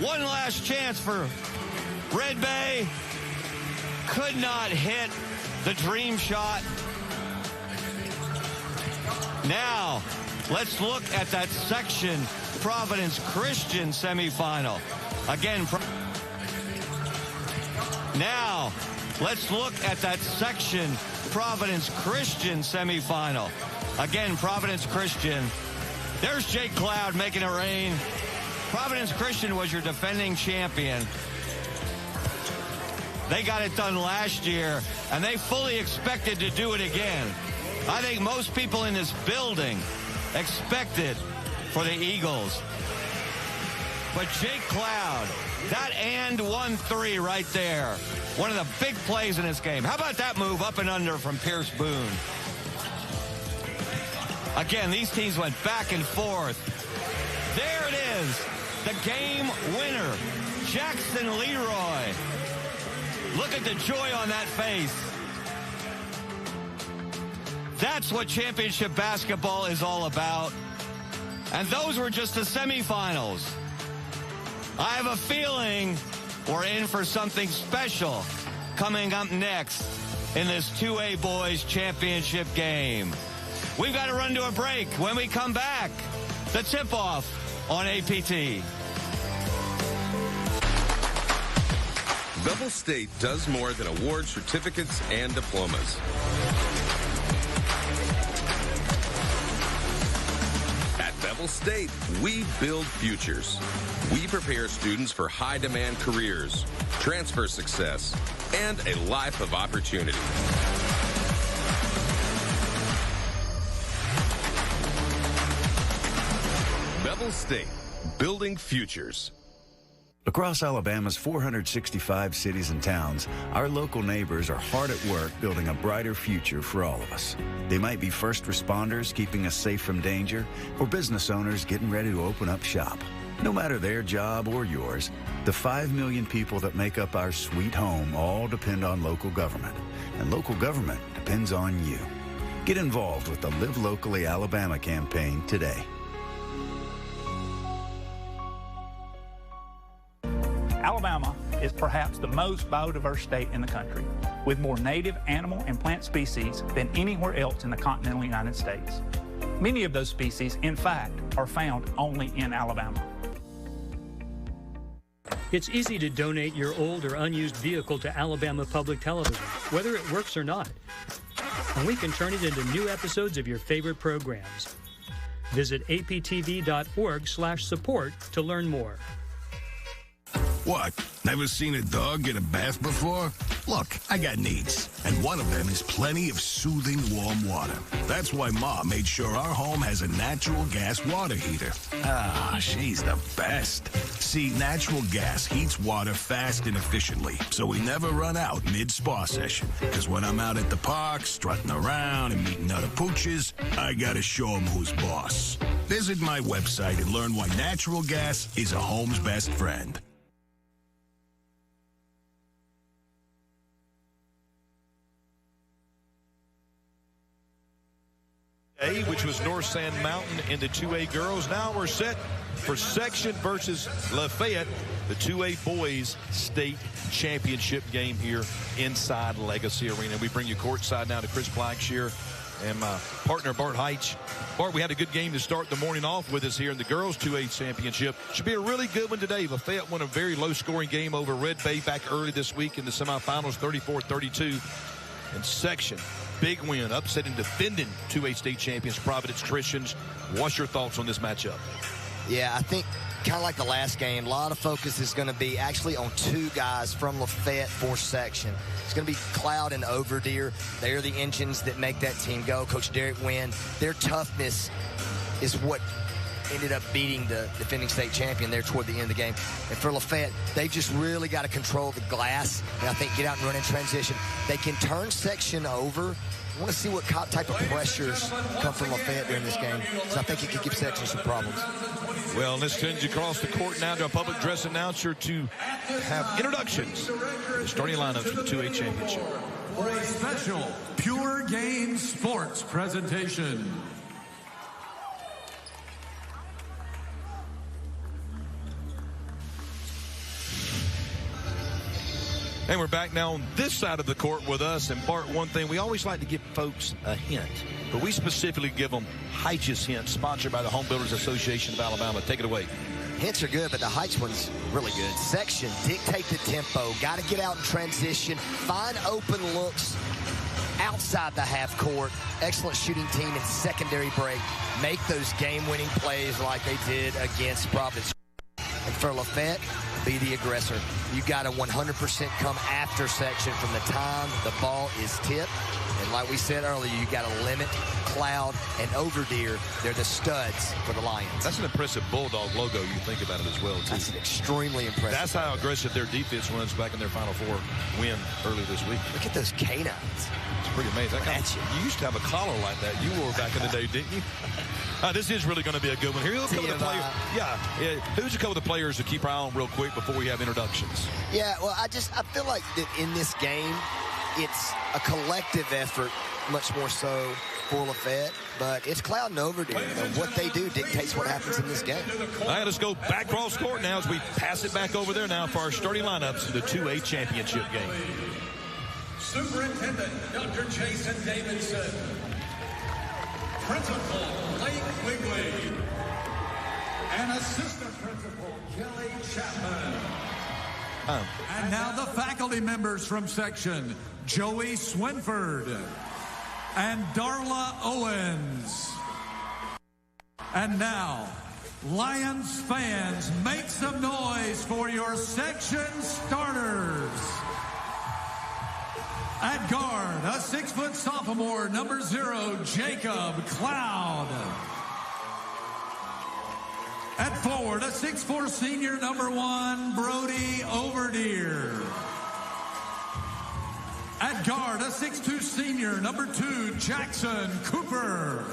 One last chance for Red Bay. Could not hit the dream shot. Now, let's look at that section Providence Christian semifinal. Again, now, let's look at that section Providence Christian semifinal. Again, Providence Christian. There's Jake Cloud making it rain. Providence Christian was your defending champion. They got it done last year, and they fully expected to do it again. I think most people in this building expected for the Eagles. But Jake Cloud, that and 1-3 right there. One of the big plays in this game. How about that move up and under from Pierce Boone? Again, these teams went back and forth. There it is, the game winner, Jackson Leroy. Look at the joy on that face. That's what championship basketball is all about. And those were just the semifinals. I have a feeling we're in for something special coming up next in this 2A Boys Championship game. We've got to run to a break. When we come back, the tip-off on APT. Bevel State does more than award certificates and diplomas. At Bevel State, we build futures. We prepare students for high-demand careers, transfer success, and a life of opportunity. Bevel State, building futures. Across Alabama's 465 cities and towns, our local neighbors are hard at work building a brighter future for all of us. They might be first responders keeping us safe from danger, or business owners getting ready to open up shop. No matter their job or yours, the 5 million people that make up our sweet home all depend on local government, and local government depends on you. Get involved with the Live Locally Alabama campaign today. Alabama is perhaps the most biodiverse state in the country, with more native animal and plant species than anywhere else in the continental United States. Many of those species, in fact, are found only in Alabama. It's easy to donate your old or unused vehicle to Alabama Public Television, whether it works or not. And we can turn it into new episodes of your favorite programs. Visit aptv.org/support to learn more. What? Never seen a dog get a bath before? Look, I got needs, and one of them is plenty of soothing warm water. That's why Ma made sure our home has a natural gas water heater. Ah, she's the best. See, natural gas heats water fast and efficiently, so we never run out mid-spa session. Because when I'm out at the park, strutting around and meeting other pooches, I gotta show them who's boss. Visit my website and learn why natural gas is a home's best friend. A, which was North Sand Mountain in the 2A girls. Now we're set for section versus Lafayette, the 2A boys state championship game here inside Legacy Arena. We bring you courtside now to Chris Blackshear and my partner Bart Heitch. Bart, we had a good game to start the morning off with us here in the girls 2A championship. Should be a really good one today. Lafayette won a very low-scoring game over Red Bay back early this week in the semifinals, 34-32. And section, big win, upsetting defending 2A state champions Providence Christians. What's your thoughts on this matchup? Yeah, I think kind of like the last game, a lot of focus is going to be actually on two guys from Lafayette for section. It's going to be Cloud and Overdeer. They're the engines that make that team go. Coach Derek Wynn, their toughness is what ended up beating the defending state champion there toward the end of the game. And for Lafayette, they've just really got to control the glass and I think get out and run in transition. They can turn section over. I want to see what type of pressures come from Lafayette during this game, because I think it could give section some problems. Well, let's change across the court now to a public dress announcer to have introductions. The starting lineups for the 2A championship. For a special Pure Game Sports presentation. And we're back now on this side of the court with us. And Bart, one thing, we always like to give folks a hint, but we specifically give them Heights hints, sponsored by the Home Builders Association of Alabama. Take it away. Hints are good, but the Heights one's really good. Section, dictate the tempo. Got to get out in transition. Find open looks outside the half court. Excellent shooting team in secondary break. Make those game-winning plays like they did against Providence. And for Lafayette, be the aggressor. You got to 100% come after section from the time the ball is tipped. And like we said earlier, you got to limit Cloud and Overdeer. They're the studs for the Lions. That's an impressive Bulldog logo. You think about it as well, too. That's extremely impressive. That's how aggressive their defense runs back in their Final Four win earlier this week. Look at those canines. It's pretty amazing. You used to have a collar like that you wore back in the day, didn't you? This is really going to be a good one here. Who's a couple of the players? Who's a couple of the players to keep our eye on real quick before we have introductions? Yeah, well, I feel like that in this game, it's a collective effort, much more so for Lafayette, but it's Cloud and Overdeer. What they do dictates what happens in this game. All right, let's go back cross court now as we pass it back over there now for our starting lineups in the 2A championship game. Superintendent Dr. Jason Davidson. Principal Blake Wigley. And Assistant Principal Kelly Chapman. And now the faculty members from section, Joey Swinford and Darla Owens. And now, Lions fans, make some noise for your section starters. At guard, a 6-foot sophomore, number 0, Jacob Cloud. At forward, a 6'4" senior, number 1, Brody Overdeer. At guard, a 6'2" senior, number 2, Jackson Cooper.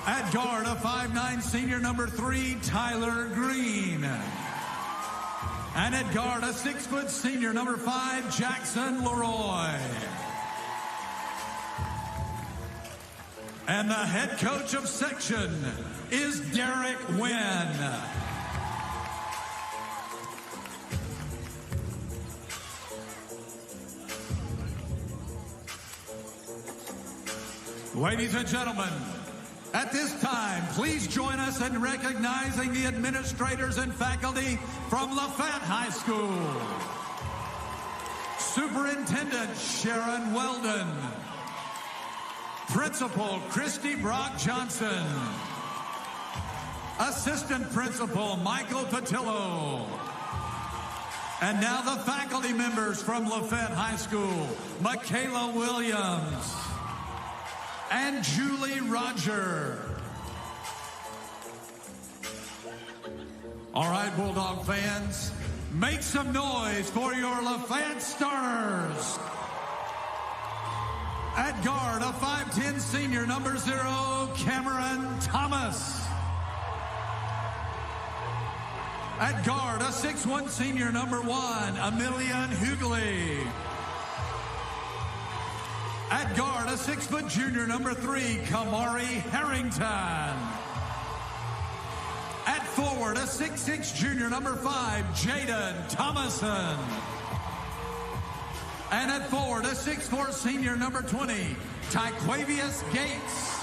At guard, a 5'9" senior, number 3, Tyler Green. And at guard, a 6-foot senior, number 5, Jackson Leroy. And the head coach of section is Derek Wynn. Ladies and gentlemen, at this time, please join us in recognizing the administrators and faculty from Lafayette High School. Superintendent Sharon Weldon. Principal Christy Brock Johnson. Assistant Principal Michael Patillo. And now the faculty members from Lafayette High School, Michaela Williams and Julie Roger. All right, Bulldog fans, make some noise for your Lafayette starters. At guard, a 5'10" senior, number 0, Cameron Thomas. At guard, a 6'1" senior, number 1, Emilian Hughley. At guard, a 6-foot junior, number 3, Kamari Harrington. At forward, a 6'6" junior, number 5, Jaden Thomason. And at forward, a 6'4" senior, number 20, Tyquavius Gates.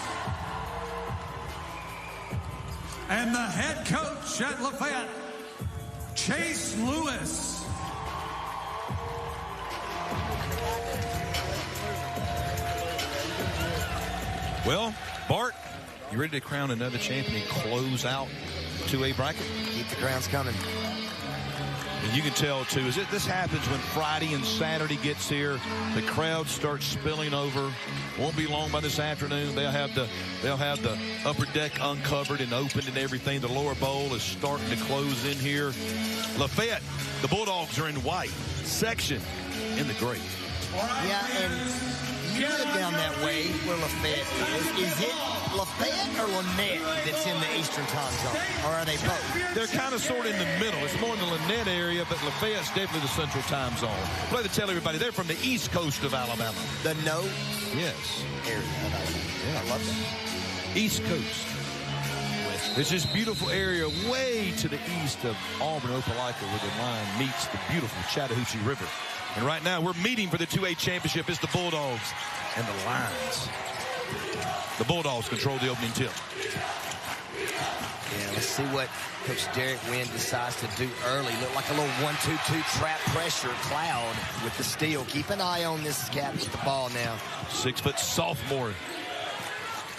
And the head coach at Lafayette, Chase Lewis. Well, Bart, you ready to crown another champion and close out 2A bracket? Keep the crowns coming. And you can tell, too, this happens when Friday and Saturday gets here. The crowd starts spilling over. Won't be long by this afternoon. They'll have the upper deck uncovered and opened and everything. The lower bowl is starting to close in here. Lafayette, the Bulldogs are in white. Section in the gray. Yeah, and you live down that way where Lafayette is. Is it Lafayette or Lynette that's in the Eastern time zone? Or are they both? They're kind of sort of in the middle. It's more in the Lynette area, but Lafayette's definitely the Central time zone. I'd like to tell everybody they're from the East Coast of Alabama. The no Yes. area of Alabama. Yeah, I love that. East Coast. West It's this beautiful area way to the east of Auburn, Opelika, where the line meets the beautiful Chattahoochee River. And right now, we're meeting for the 2A championship. It's the Bulldogs and the Lions. The Bulldogs control the opening tip. Yeah, let's see what Coach Derek Wynn decides to do early. Look like a little 1-2-2 trap pressure. Cloud with the steal. Keep an eye on this cat with the ball now. 6-foot sophomore.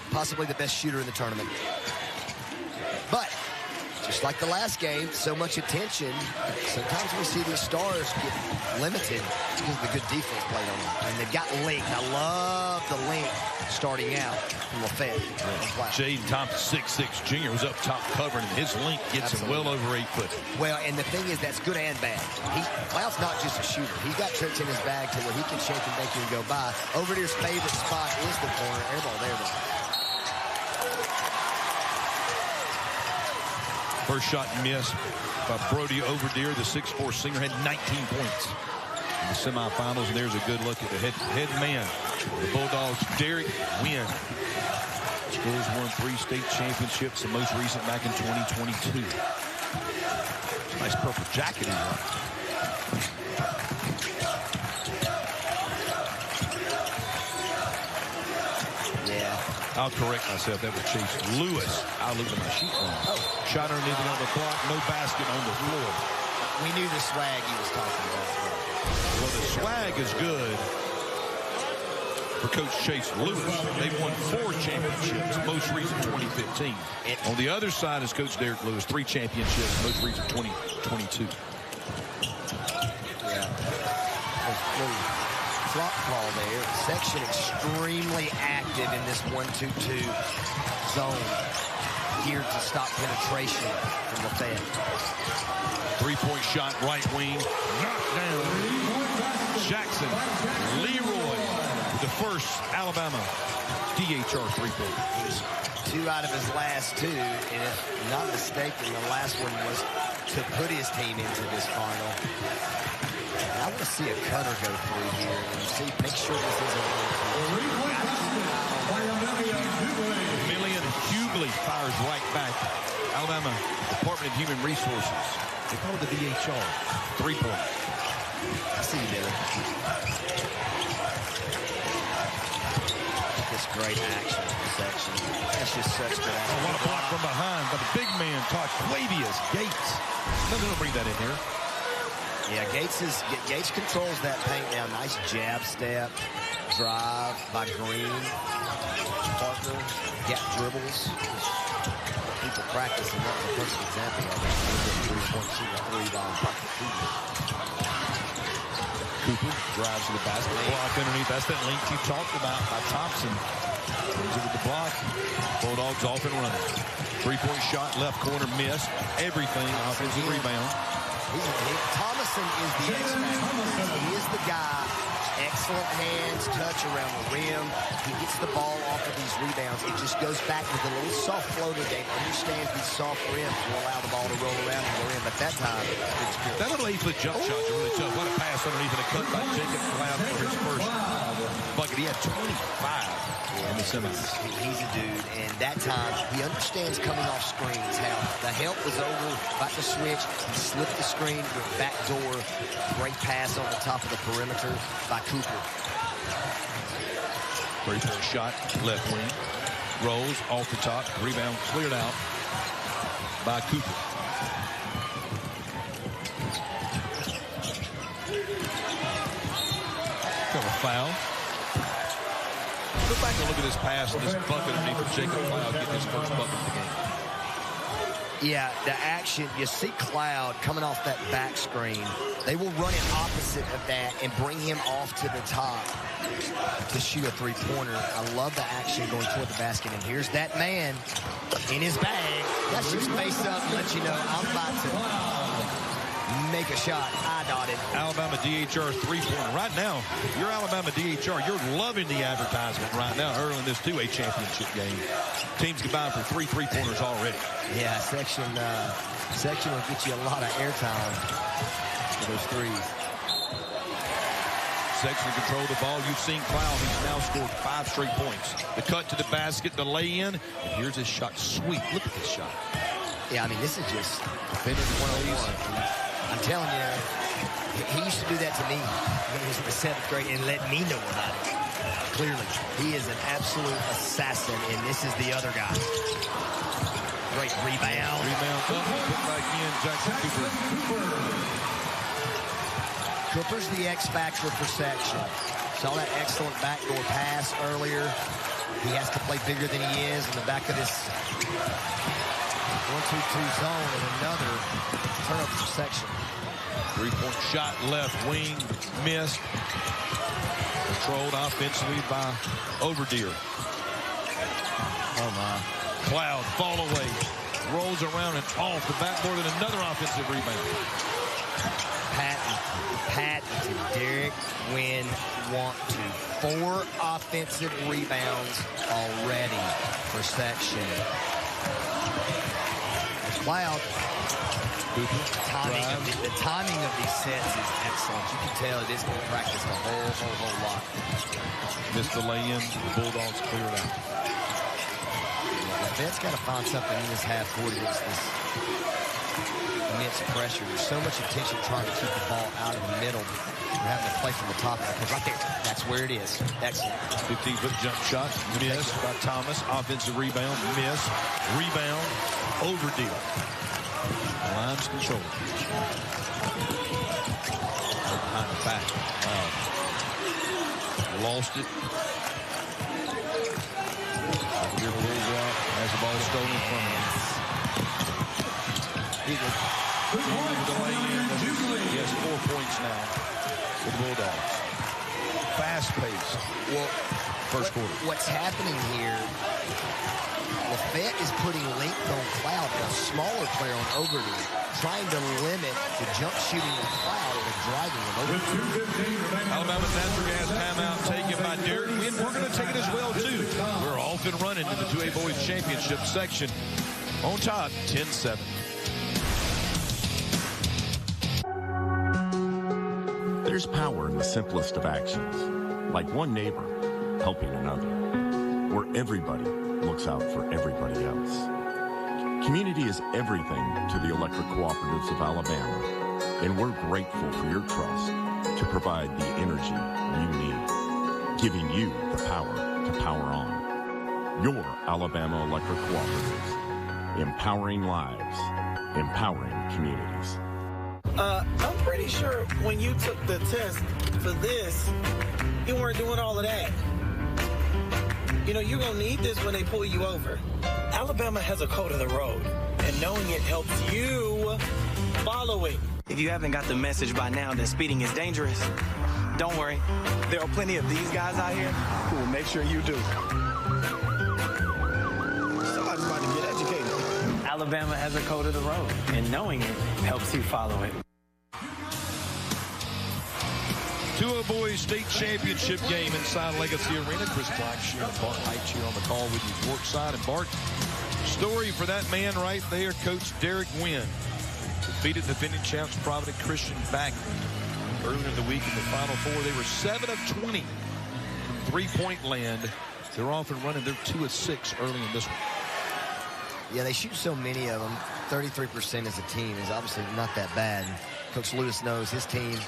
Possibly the best shooter in the tournament. But just like the last game, so much attention. Sometimes we see these stars get limited because of the good defense played on them. And they've got length. I love the length starting out from Lafayette. Jaden Thompson, 6'6" junior, was up top covering, and his length gets him well over 8 foot. Well, and the thing is, that's good and bad. Cloud's not just a shooter. He's got tricks in his bag to where he can shake and bake and go by. Overdeer's favorite spot is the corner. Air ball there, though. First shot missed by Brody Overdeer. The 6'4" senior had 19 points in the semifinals, and there's a good look at the head man. The Bulldogs, Derek Wynn. Schools won 3 state championships, the most recent back in 2022. Nice purple jacket in there. I'll correct myself. That was Chase Lewis. I looked at my sheet wrong. Shot underneath it on the block. No basket on the floor. We knew the swag he was talking about. Well, the swag is good for Coach Chase Lewis. They've won 4 championships, most recent 2015. On the other side is Coach Derek Lewis, 3 championships, most recent 2022. Yeah. Flop call there. Section extremely active in this 1-2-2 zone. Geared to stop penetration from Lafayette. 3-point shot, right wing. Knocked down. Jackson Leroy with the first Alabama DHR 3-point. 2 out of his last 2. And if not mistaken, the last one was to put his team into this final. I want to see a cutter go through here and see, make sure this isn't Million Hughley fires right back. Alabama Department of Human Resources. They call it the DHR. 3-point. I see you, Billy. This great action section. That's just such good action. What a block from behind by the big man, Todd Quavius Gates. No, they'll bring that in here. Yeah, Gates controls that paint now. Nice jab step, drive by Green. Partner, gap dribbles. People practice, and that's the perfect example of it. 3-point shooter, 3 by Cooper drives to the basket. Block underneath. That's that length you talked about by Thompson. Goes over the block. Bulldogs off and running. 3-point shot, left corner, missed. Everything, offensive rebound. Thomason is the X-Factor. He is the guy. Excellent hands, touch around the rim. He gets the ball off of these rebounds. It just goes back with a little soft floater game. Understands these soft rims will allow the ball to roll around and go in. But that time, it's good. That little 8-foot jump shot's really tough. What a pass underneath and a cut by Jacob Cloud for his first bucket. He had 25 in the semis. He's a dude, and that time he understands coming off screens. How the help was over, about to switch. He slipped the screen, went back door. Great pass on the top of the perimeter by Cooper. 3-point shot, left wing. Rolls off the top. Rebound cleared out by Cooper. Got a foul. Go back and look at this pass and this bucket underneath Jacob Cloud getting his first bucket of the game. Yeah, the action, you see Cloud coming off that back screen. They will run it opposite of that and bring him off to the top to shoot a 3-pointer. I love the action going toward the basket. And here's that man in his bag. Let's just face up and let you know I'm about to make a shot. I dotted. Alabama DHR 3-pointer. Right now, you're Alabama DHR. You're loving the advertisement right now early in this 2A championship game. Teams combined for 3 3-pointers already. Yeah, section will get you a lot of airtime for those threes. midsection and control the ball. You've seen Cloud. He's now scored 5 straight points. The cut to the basket, the lay-in, and here's his shot. Sweet. Look at this shot. Yeah, I mean, this is just one-on-one. I'm telling you, he used to do that to me when he was in the 7th grade and let me know about it. Clearly, he is an absolute assassin, and this is the other guy. Great rebound. Rebound up, put back in, Jackson Cooper. Cooper's the X factor for section. Saw that excellent backdoor pass earlier. He has to play bigger than he is in the back of this 1-2-2 zone, and another turnover for section. 3-point shot left wing, missed. Controlled offensively by Overdeer. Oh my. Cloud, fall away, rolls around and off the backboard, and another offensive rebound. Pat to Derek Wynn want to. 4 offensive rebounds already for section. Cloud. The timing of these sets is excellent. You can tell this been practiced a whole lot. Missed the lay-in. The Bulldogs cleared out. Lafayette's got to find something in this half court against this immense pressure. There's so much attention trying to keep the ball out of the middle. We're having to play from the top. Because right there, that's where it is. Excellent. 15-foot jump shot. Missed by Thomas. Offensive rebound. Miss. Rebound. Overdeal. Lines control. Behind the back. Lost it. Here pulls out. Has the ball stolen from him. He has 4 points now for the Bulldogs. Fast pace. Well, first quarter. What's happening here? Lafayette is putting length on Cloud, a smaller player on Overdeer, trying to limit the jump shooting of Cloud and driving him over. Alabama natural gas timeout taken by Derek Wynn. We're going to take it as well, too. We're off and running in the 2A Boys Championship section. On top, 10-7. There's power in the simplest of actions, like one neighbor helping another, where everybody looks out for everybody else. Community is everything to the electric cooperatives of Alabama, and we're grateful for your trust to provide the energy you need, giving you the power to power on. Your Alabama Electric Cooperatives, empowering lives, empowering communities. I'm pretty sure when you took the test for this, you weren't doing all of that. You know, you're going to need this when they pull you over. Alabama has a code of the road, and knowing it helps you follow it. If you haven't got the message by now that speeding is dangerous, don't worry. There are plenty of these guys out here who will make sure you do. Somebody's about to get educated. Alabama has a code of the road, and knowing it helps you follow it. 2A Boys State Championship game inside Legacy Arena. Chris Blackshear and Bart Height here on the call with you courtside. And Bart, story for that man right there, Coach Derek Wynn. Defeated defending champs Providence Christian back earlier in the week in the Final Four. They were 7 of 20 from three-point land. They're off and running. They're 2 of 6 early in this one. Yeah, they shoot so many of them. 33% as a team is obviously not that bad. Coach Lewis knows his team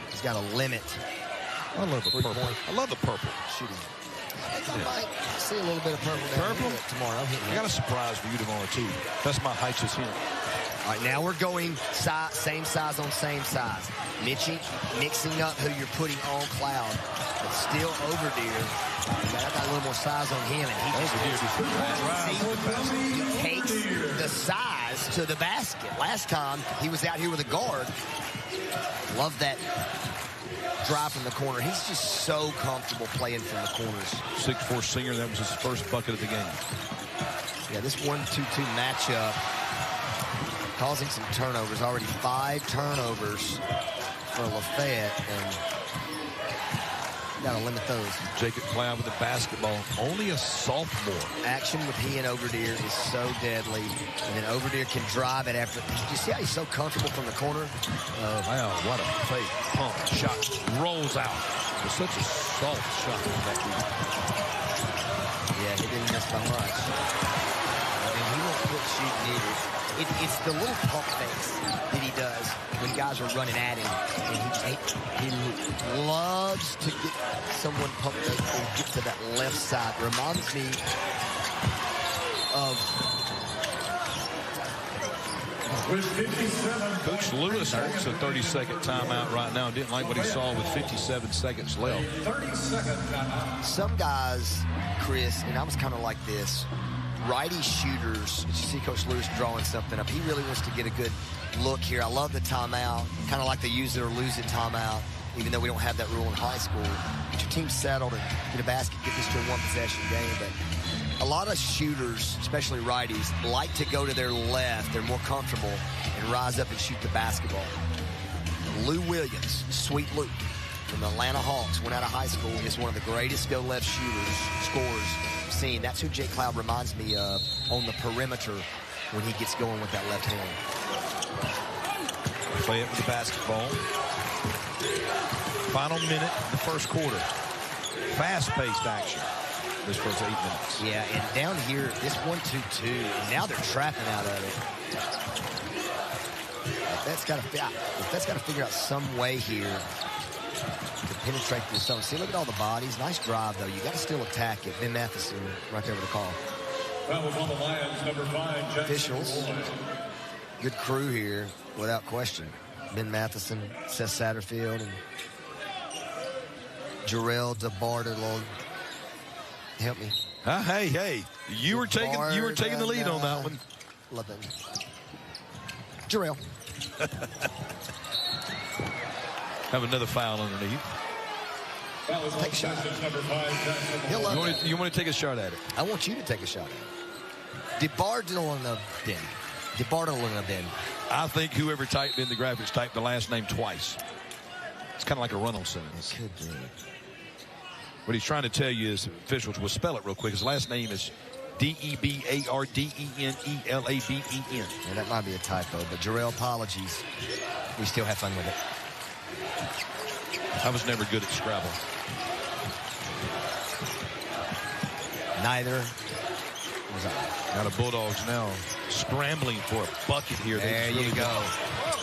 has got a limit. I love the purple. I love the purple shooting. I think I might see a little bit of purple tomorrow. I got a surprise for you tomorrow, too. That's my Heights here. All right, now we're going same size on same size. Mitchie mixing up who you're putting on Cloud. But still Overdeer. I got a little more size on him, and he takes the size to the basket. Last time, he was out here with a guard. Love that drive from the corner. He's just so comfortable playing from the corners. 6'4" senior. That was his first bucket of the game. Yeah, this 1-2-2 matchup causing some turnovers. Already 5 turnovers for Lafayette, and got to limit those. Jacob Cloud with the basketball. Only a sophomore. Action with he and Overdeer is so deadly. And then Overdeer can drive it after. You see how he's so comfortable from the corner? Wow, what a fake pump shot. Rolls out. was such a soft shot from that dude. Yeah, he didn't miss by much. And he won't quit shooting either. It's the little pump fakes that he does when guys are running at him. And he loves to get someone pumped fake and get to that left side. Reminds me of... Coach Lewis wants a 30-second timeout right now. Didn't like what he saw with 57 seconds left. Some guys, Chris, and I was kind of like this, righty shooters, you see Coach Lewis drawing something up. He really wants to get a good look here. I love the timeout, kind of like the use it or lose it timeout, even though we don't have that rule in high school. Get your team settled and get a basket, get this to a one-possession game. But a lot of shooters, especially righties, like to go to their left. They're more comfortable and rise up and shoot the basketball. Lou Williams, Sweet Lou, from the Atlanta Hawks, went out of high school, is one of the greatest go-left scorers seen. That's who Jay Cloud reminds me of on the perimeter when he gets going with that left hand. Play it with the basketball. Final minute in the first quarter. Fast-paced action this first 8 minutes. Yeah, and down here, this 1-2-2, and now they're trapping out of it. If that's got to figure out some way here to penetrate through zone. See, look at all the bodies. Nice drive, though. You got to still attack it. Ben Matheson right there with the call. That was on the Lions, number 5, Officials. Good crew here, without question. Ben Matheson, Seth Satterfield, and Jarrell DeBartolo. Help me. Hey, you were taking the lead on that one. Love that. Jarrell. Have another foul underneath. Take a shot. You want to take a shot at it? I want you to take a shot at it. DeBartolo in the bin. DeBartolo in the bin. I think whoever typed in the graphics typed the last name twice. It's kind of like a run-on sentence. It could be. What he's trying to tell you is, officials will spell it real quick. His last name is D-E-B-A-R-D-E-N-E-L-A-B-E-N. Yeah, that might be a typo, but Jarrell, apologies. We still have fun with it. I was never good at Scrabble. Neither was I. Now the Bulldogs now scrambling for a bucket here. There you go.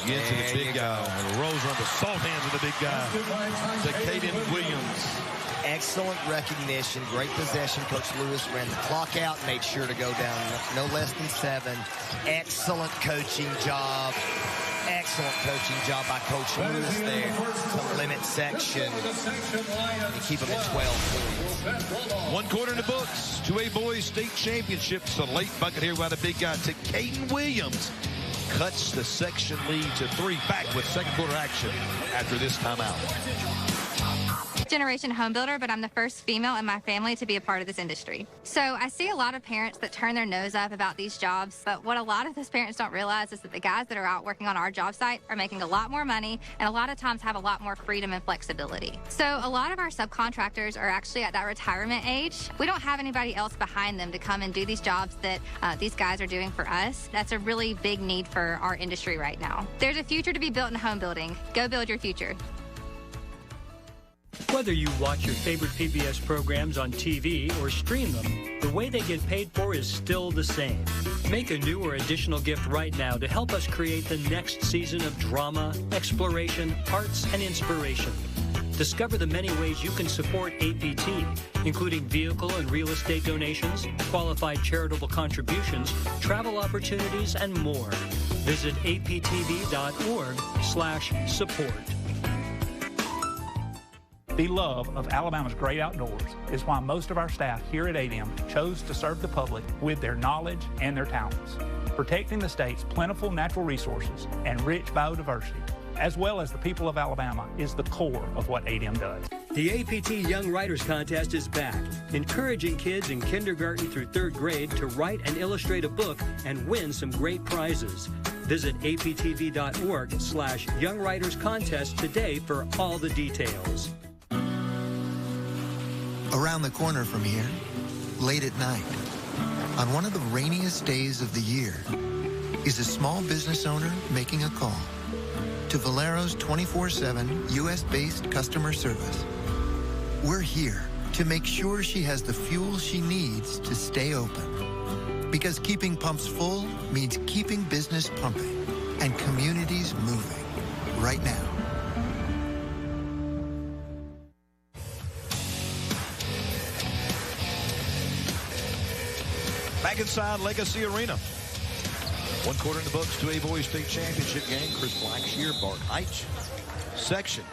Get to the big guy. And rolls around the soft hands of the big guy. To Caden Williams. Excellent recognition. Great possession. Coach Lewis ran the clock out and made sure to go down no less than 7. Excellent coaching job. Excellent coaching job by Coach Lewis there to limit section and keep them at 12 points. 1 quarter in the books. 2A boys state championships. A late bucket here by the big guy to Caden Williams. Cuts the section lead to 3. Back with second quarter action after this timeout. Generation home builder, but I'm the first female in my family to be a part of this industry. So I see a lot of parents that turn their nose up about these jobs, but what a lot of those parents don't realize is that the guys that are out working on our job site are making a lot more money and a lot of times have a lot more freedom and flexibility. So a lot of our subcontractors are actually at that retirement age. We don't have anybody else behind them to come and do these jobs that these guys are doing for us. That's a really big need for our industry right now. There's a future to be built in home building. Go build your future. Whether you watch your favorite PBS programs on TV or stream them, the way they get paid for is still the same. Make a new or additional gift right now to help us create the next season of drama, exploration, arts, and inspiration. Discover the many ways you can support APT, including vehicle and real estate donations, qualified charitable contributions, travel opportunities, and more. Visit aptv.org/support. The love of Alabama's great outdoors is why most of our staff here at ADM chose to serve the public with their knowledge and their talents. Protecting the state's plentiful natural resources and rich biodiversity, as well as the people of Alabama, is the core of what ADM does. The APT Young Writers Contest is back, encouraging kids in kindergarten through 3rd grade to write and illustrate a book and win some great prizes. Visit aptv.org/Young Writers Contest today for all the details. Around the corner from here, late at night, on one of the rainiest days of the year, is a small business owner making a call to Valero's 24/7 U.S.-based customer service. We're here to make sure she has the fuel she needs to stay open. Because keeping pumps full means keeping business pumping and communities moving right now. Back inside Legacy Arena. 1 quarter in the books, 2A Boys State Championship game. Chris Blackshear, Bart Heitch. Section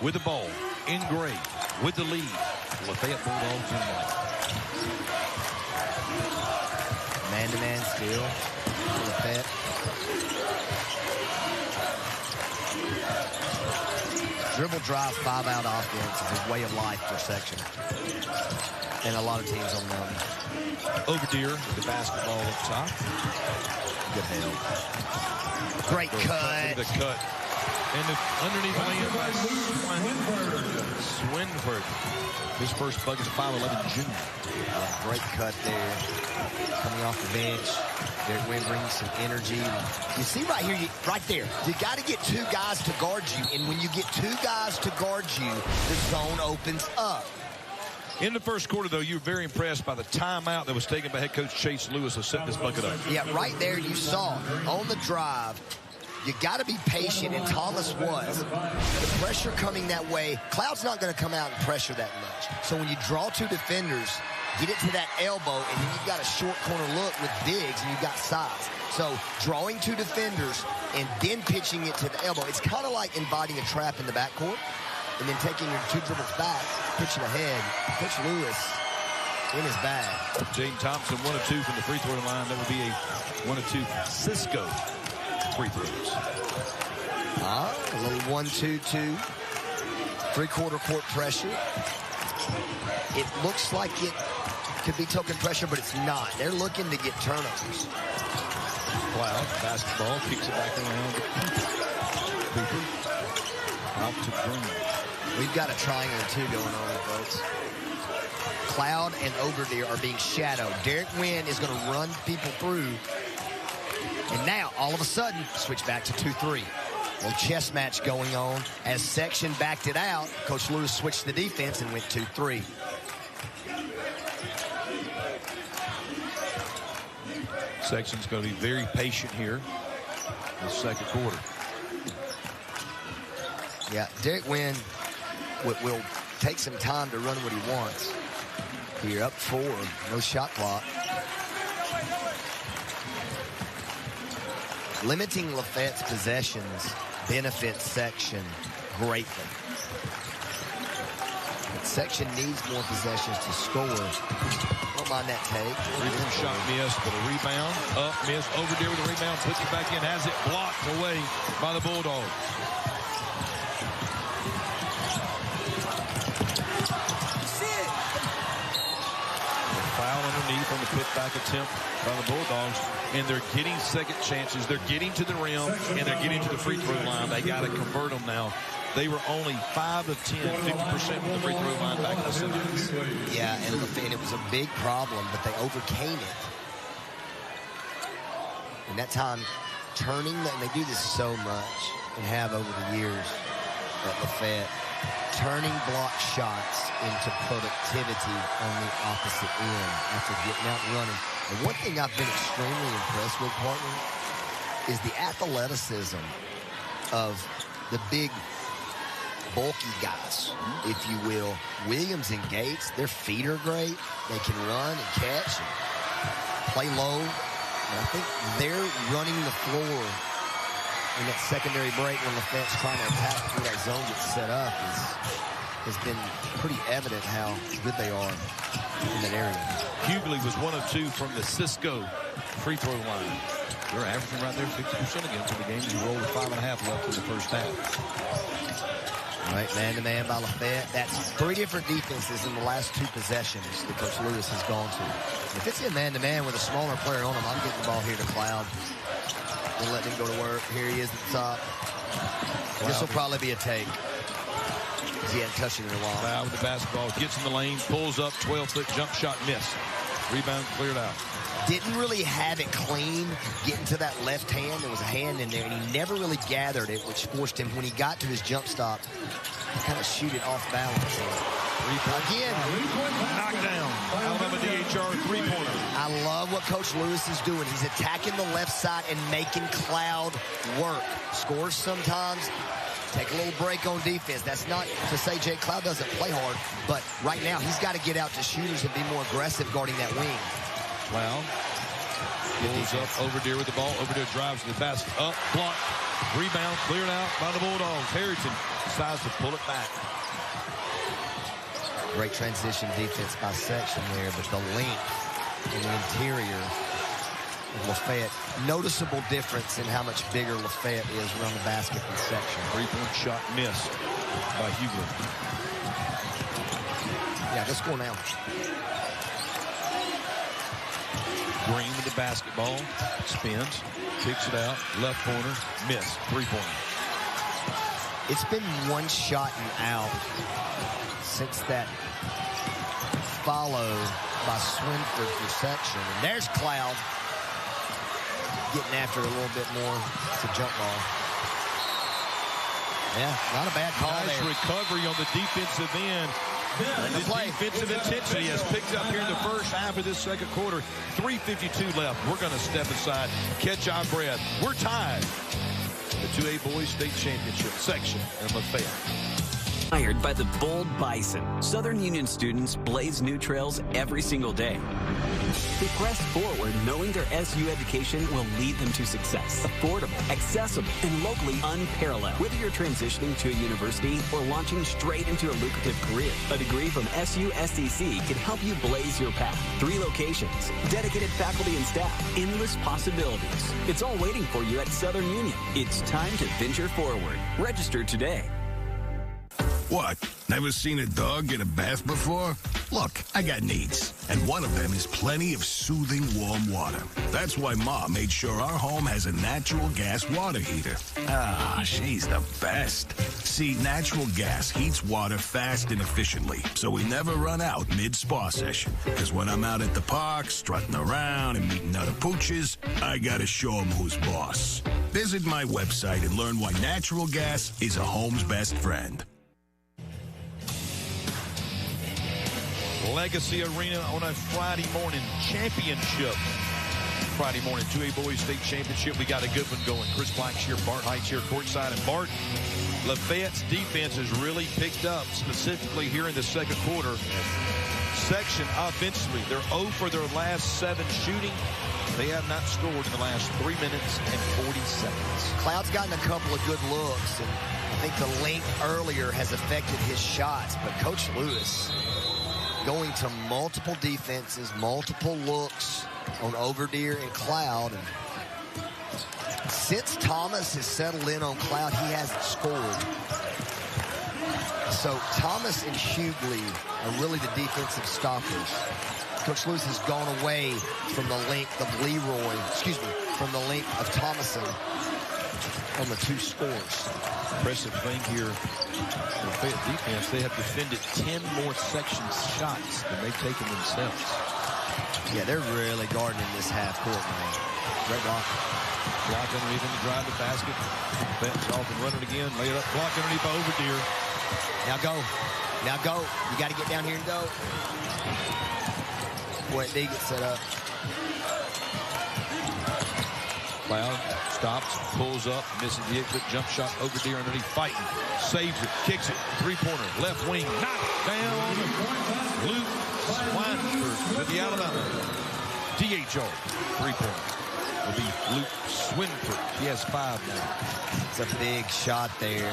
with the ball in gray with the lead. Lafayette Bulldogs in white. Man-to-man steal. Lafayette. Dribble drive, 5-out offense is a way of life for Section. And a lot of teams on the mountain. Overdeer with the basketball up top. Good help. Great cut. Look at the cut. And the underneath land by Swinford. His first bucket is 5'11" junior. Great cut there. Coming off the bench. Derek Wynn brings some energy. You see right here, right there, you got to get 2 guys to guard you. And when you get 2 guys to guard you, the zone opens up. In the first quarter, though, you were very impressed by the timeout that was taken by head coach Chase Lewis to set this bucket up. Yeah, right there you saw on the drive. You got to be patient, and Thomas was. The pressure coming that way, Cloud's not going to come out and pressure that much. So when you draw 2 defenders, get it to that elbow, and then you've got a short corner look with bigs, and you've got size. So drawing 2 defenders and then pitching it to the elbow, it's kind of like inviting a trap in the backcourt and then taking your 2 dribbles back, pitching ahead. Coach Lewis in his bag. Jaden Thompson, 1 of 2 from the free throw line. That would be a 1 of 2 Cisco free throws. A little 1-2-2. 3-quarter court pressure. It looks like it could be token pressure, but it's not. They're looking to get turnovers. Cloud, basketball, kicks it back around. Cooper. Out to Green. We've got a triangle, too, going on, folks. Cloud and Overdeer are being shadowed. Derek Wynn is going to run people through. And now, all of a sudden, switch back to 2-3. Little chess match going on. As Section backed it out, Coach Lewis switched the defense and went 2-3. Section's going to be very patient here in the second quarter. Yeah, Derek Wynn will take some time to run what he wants. Here, up 4, no shot clock. Limiting Lafayette's possessions benefits Section greatly. But Section needs more possessions to score. Don't mind that take. Three-point shot missed, but a rebound. Up, missed. Overdeer with a rebound. Puts it back in. Has it blocked away by the Bulldogs. Foul underneath on the putback attempt by the Bulldogs, and they're getting second chances. They're getting to the rim, and they're getting to the free throw line. They got to convert them now. They were only 5 of 10, 50% from the free throw line back in the semis. Yeah, and it was a big problem, but they overcame it. And that time, turning, and they do this so much and have over the years at Lafayette, turning block shots into productivity on the opposite end after getting out and running. And one thing I've been extremely impressed with, partner, is the athleticism of the big, bulky guys, if you will. Williams and Gates, their feet are great. They can run and catch and play low. And I think they're running the floor in that secondary break when Lafayette's trying to attack through that zone gets set up has been pretty evident how good they are in that area. Hughley was 1 of 2 from the Cisco free throw line. They're averaging right there 50% again for the game. You rolled with 5.5 left in the first half. All right, man-to-man by Lafayette. That's 3 different defenses in the last 2 possessions that Coach Lewis has gone to. If it's in man-to-man with a smaller player on him, I'm getting the ball here to Cloud. And letting him go to work. Here he is at the top. This will probably be a take. He hadn't touched it in a while. Cloud with the basketball. Gets in the lane. Pulls up. 12-foot jump shot missed. Rebound cleared out. Didn't really have it clean getting to that left hand. There was a hand in there, and he never really gathered it, which forced him, when he got to his jump stop, to kind of shoot it off balance. Again. Knockdown. Alabama DHR three-pointer. I love what Coach Lewis is doing. He's attacking the left side and making Cloud work. Scores sometimes. Take a little break on defense. That's not to say Jake Cloud doesn't play hard, but right now he's got to get out to shooters and be more aggressive guarding that wing. Cloud pulls up. Overdeer with the ball. Overdeer drives to the basket. Up, block, rebound, cleared out by the Bulldogs. Harrington decides to pull it back. Great transition defense by section there, but the length in the interior of Lafayette. Noticeable difference in how much bigger Lafayette is around the basket than section. Three-point shot missed by Hugler. Yeah, let's score now. Green with the basketball. Spins. Kicks it out. Left corner. Miss. Three-pointer. It's been one shot and out since that follow by Swinford for section. And there's Cloud getting after a little bit more. It's a jump ball. Yeah, not a bad call nice there. Recovery on the defensive end. The defensive intensity has picked up here in the first half of this second quarter. 3:52 left. We're going to step aside, catch our breath. We're tied. The 2A Boys State Championship section in Lafayette. Inspired by the bold bison, Southern Union students blaze new trails every single day. They press forward knowing their SU education will lead them to success. Affordable, accessible, and locally unparalleled. Whether you're transitioning to a university or launching straight into a lucrative career, a degree from SU SDC can help you blaze your path. 3 locations, dedicated faculty and staff, endless possibilities. It's all waiting for you at Southern Union. It's time to venture forward. Register today. What? Never seen a dog get a bath before? Look, I got needs, and one of them is plenty of soothing warm water. That's why Ma made sure our home has a natural gas water heater. Ah, she's the best. See, natural gas heats water fast and efficiently, so we never run out mid-spa session. Because when I'm out at the park, strutting around and meeting other pooches, I gotta show them who's boss. Visit my website and learn why natural gas is a home's best friend. Legacy Arena on a Friday morning championship. Friday morning 2A Boys State Championship. We got a good one going. Chris Black's here, Bart Heights here courtside. And Bart, Lafayette's defense has really picked up, specifically here in the second quarter. Section offensively, they're 0 for their last 7 shooting. They have not scored in the last 3 minutes and 40 seconds. Cloud's gotten a couple of good looks, and I think the length earlier has affected his shots. But Coach Lewis going to multiple defenses, multiple looks on Overdeer and Cloud. And since Thomas has settled in on Cloud, he hasn't scored. So Thomas and Hughley are really the defensive stoppers. Coach Lewis has gone away from the length of from the length of Thomason on the 2 scores. Impressive thing here, Lafayette defense, they have defended 10 more section shots than they've taken themselves. Yeah, they're really guarding in this half court, man. Great block. Block underneath him to drive the basket. Bench off and run it again. Lay it up. Block underneath by Overdeer. Now go. Now go. You got to get down here and go. Boy, they get set up. Cloud stops, pulls up, misses the quick jump shot. Overdeer underneath, fighting, saves it, kicks it, 3-pointer, left wing, knocked down. Luke Swinford with the Alabama DHR 3-pointer. Will be Luke Swinford. He has 5 now. It's a big shot there.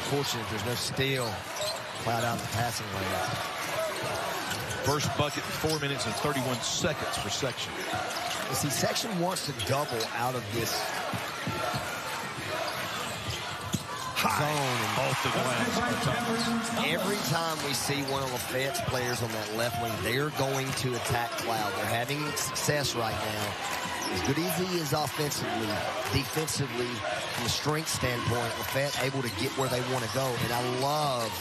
Fortunate there's no steal. Cloud out in the passing lane. First bucket in 4 minutes and 31 seconds for section. You see, section wants to double out of this zone. Off the glass. Every time we see one of Lafayette's players on that left wing, they're going to attack Cloud. They're having success right now. As good as he is offensively, defensively, from a strength standpoint, Lafayette able to get where they want to go. And I love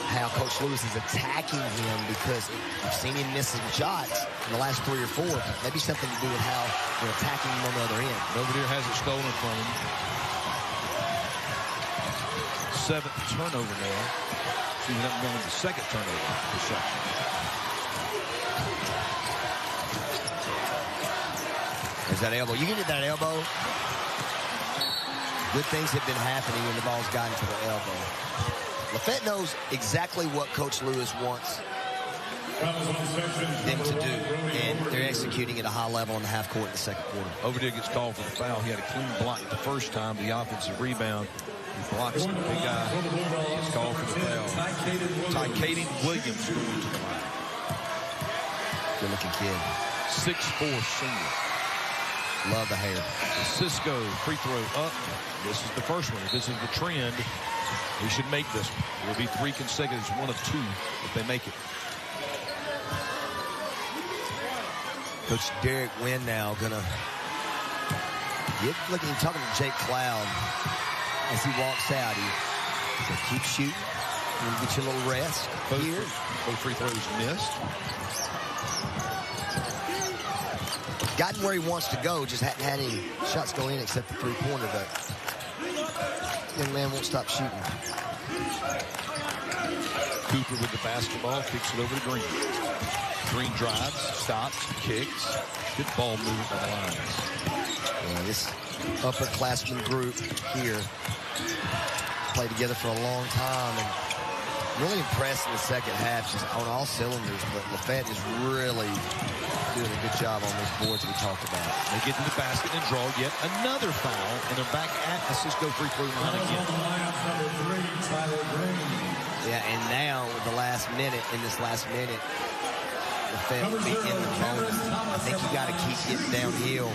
how Coach Lewis is attacking him, because I've seen him miss some shots in the last 3 or 4. Maybe something to do with how they're attacking him on the other end. Overdeer has it stolen from him. 7th turnover now. See them going the second turnover for Section. There's that elbow. You can get that elbow. Good things have been happening when the ball's gotten to the elbow. Lafayette knows exactly what Coach Lewis wants them to do, and they're executing at a high level in the half court in the second quarter. Overdeer gets called for the foul. He had a clean block the first time. The offensive rebound. He blocks the big guy. Gets called for the foul. Tykaden Williams going to the line. Good looking kid. 6'4" senior. Love the hair. Cisco free throw up. This is the first one. If this is the trend, he should make this one. It will be 3 consecutive, 1 of 2 if they make it. Coach Derek Wynn now gonna looking, talking to Jake Cloud as he walks out. He said, keep shooting. You'll get you a little rest here. Both free throws missed. Gotten where he wants to go, just hadn't had any shots go in except the three-pointer, but young man won't stop shooting. Cooper with the basketball, kicks it over to Green. Green drives, stops, kicks. Good ball movement by the Lions. Yeah, this upperclassmen group here played together for a long time and really impressed in the second half, just on all cylinders. But Lafayette is really doing a good job on those boards we talked about. They get to the basket and draw yet another foul, and they're back at the Cisco free throw line again. Yeah, and now with the last minute, in this last minute, Lafayette will be in the moment. I think you got to keep getting downhill.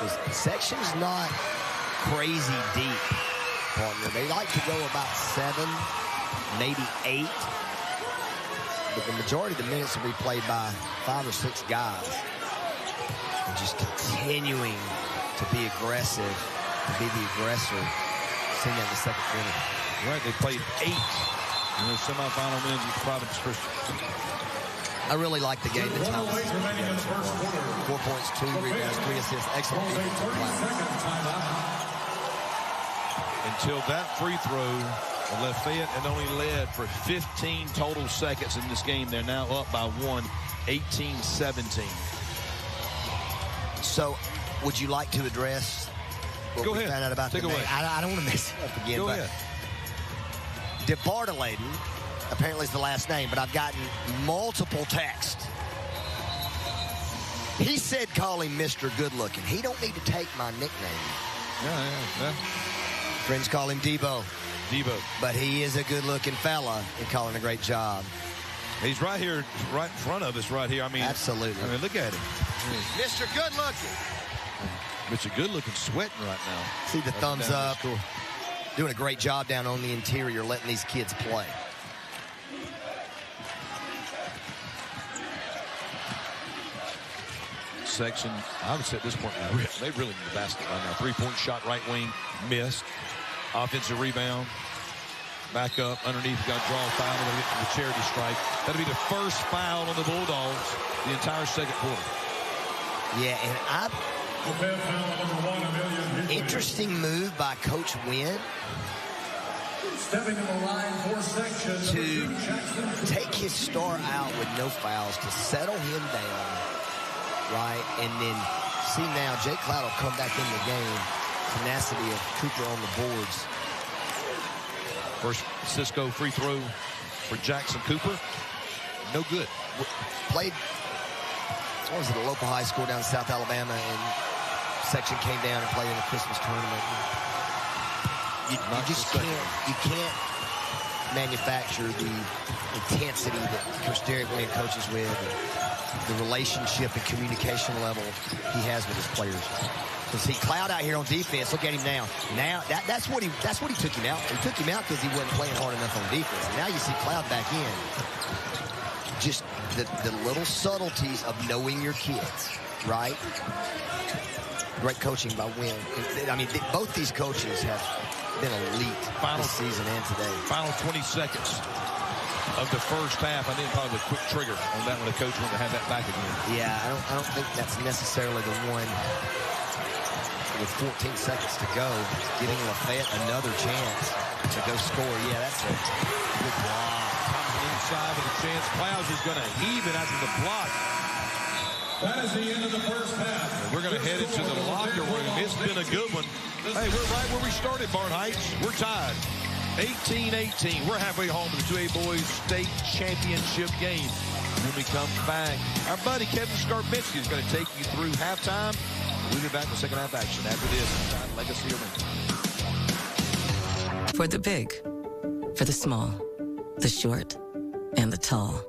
The section's not crazy deep, partner. They like to go about 7, maybe 8. But the majority of the minutes will be played by 5 or 6 guys. And just continuing to be aggressive, to be the aggressor. Seen that in the second quarter. Right, they played 8 in their semifinal wins with Providence Christian. I really like the game. The time 4 points, 2 rebounds, 3 assists. Excellent defense. Until that free throw, Lafayette had only led for 15 total seconds in this game. They're now up by 1, 18-17. So, would you like to address what we found out about the name? I don't want to mess it up again. Go ahead. DeBartoleden apparently is the last name, but I've gotten multiple texts. He said call him Mr. Good Looking. He don't need to take my nickname. Yeah. Friends call him Debo. But he is a good-looking fella and calling a great job. He's right here, right in front of us, right here. I mean, absolutely. I mean, look at him. Mr. Good Looking. Mr. Good Looking sweating right now. See the thumbs up. Doing a great job down on the interior, letting these kids play. Section, I would say at this point, they really need the basket right now. 3-point shot, right wing, missed. Offensive rebound. Back up, underneath, got to draw a foul, and they'll get to the charity strike. That'll be the first foul on the Bulldogs the entire second quarter. Yeah, and interesting move by Coach Wynn Stepping to the line for section to take his star out with no fouls, to settle him down, right? And then see now Jake Cloud will come back in the game. Tenacity of Cooper on the boards. First Cisco free throw for Jackson Cooper. No good. Played, what was it, a local high school down in South Alabama, and section came down and played in a Christmas tournament. You just can't manufacture the intensity that Coach Derek Wynn coaches with, the relationship and communication level he has with his players. So see Cloud out here on defense. Look at him now. Now that's what he took him out. He took him out because he wasn't playing hard enough on defense. And now you see Cloud back in. Just the little subtleties of knowing your kids, right? Great coaching by Wynn. I mean, both these coaches have been elite this season and today. Final 20 seconds of the first half. I think probably a quick trigger on that one. The coach wanted to have that back again. Yeah, I don't think that's necessarily the one with 14 seconds to go, giving Lafayette another chance to go score. Yeah, that's a good block. Comes inside with a chance. Clouds is going to heave it after the block. That is the end of the first half. And we're going to head into the locker room. It's been a good one. Hey, we're right where we started, Barn Heights. We're tied. 18-18. We're halfway home to the 2A Boys State Championship game. When we come back, our buddy Kevin Skarbinski is going to take you through halftime. We'll be back with second half action after this inside Legacy Arena. For the big, for the small, the short, and the tall.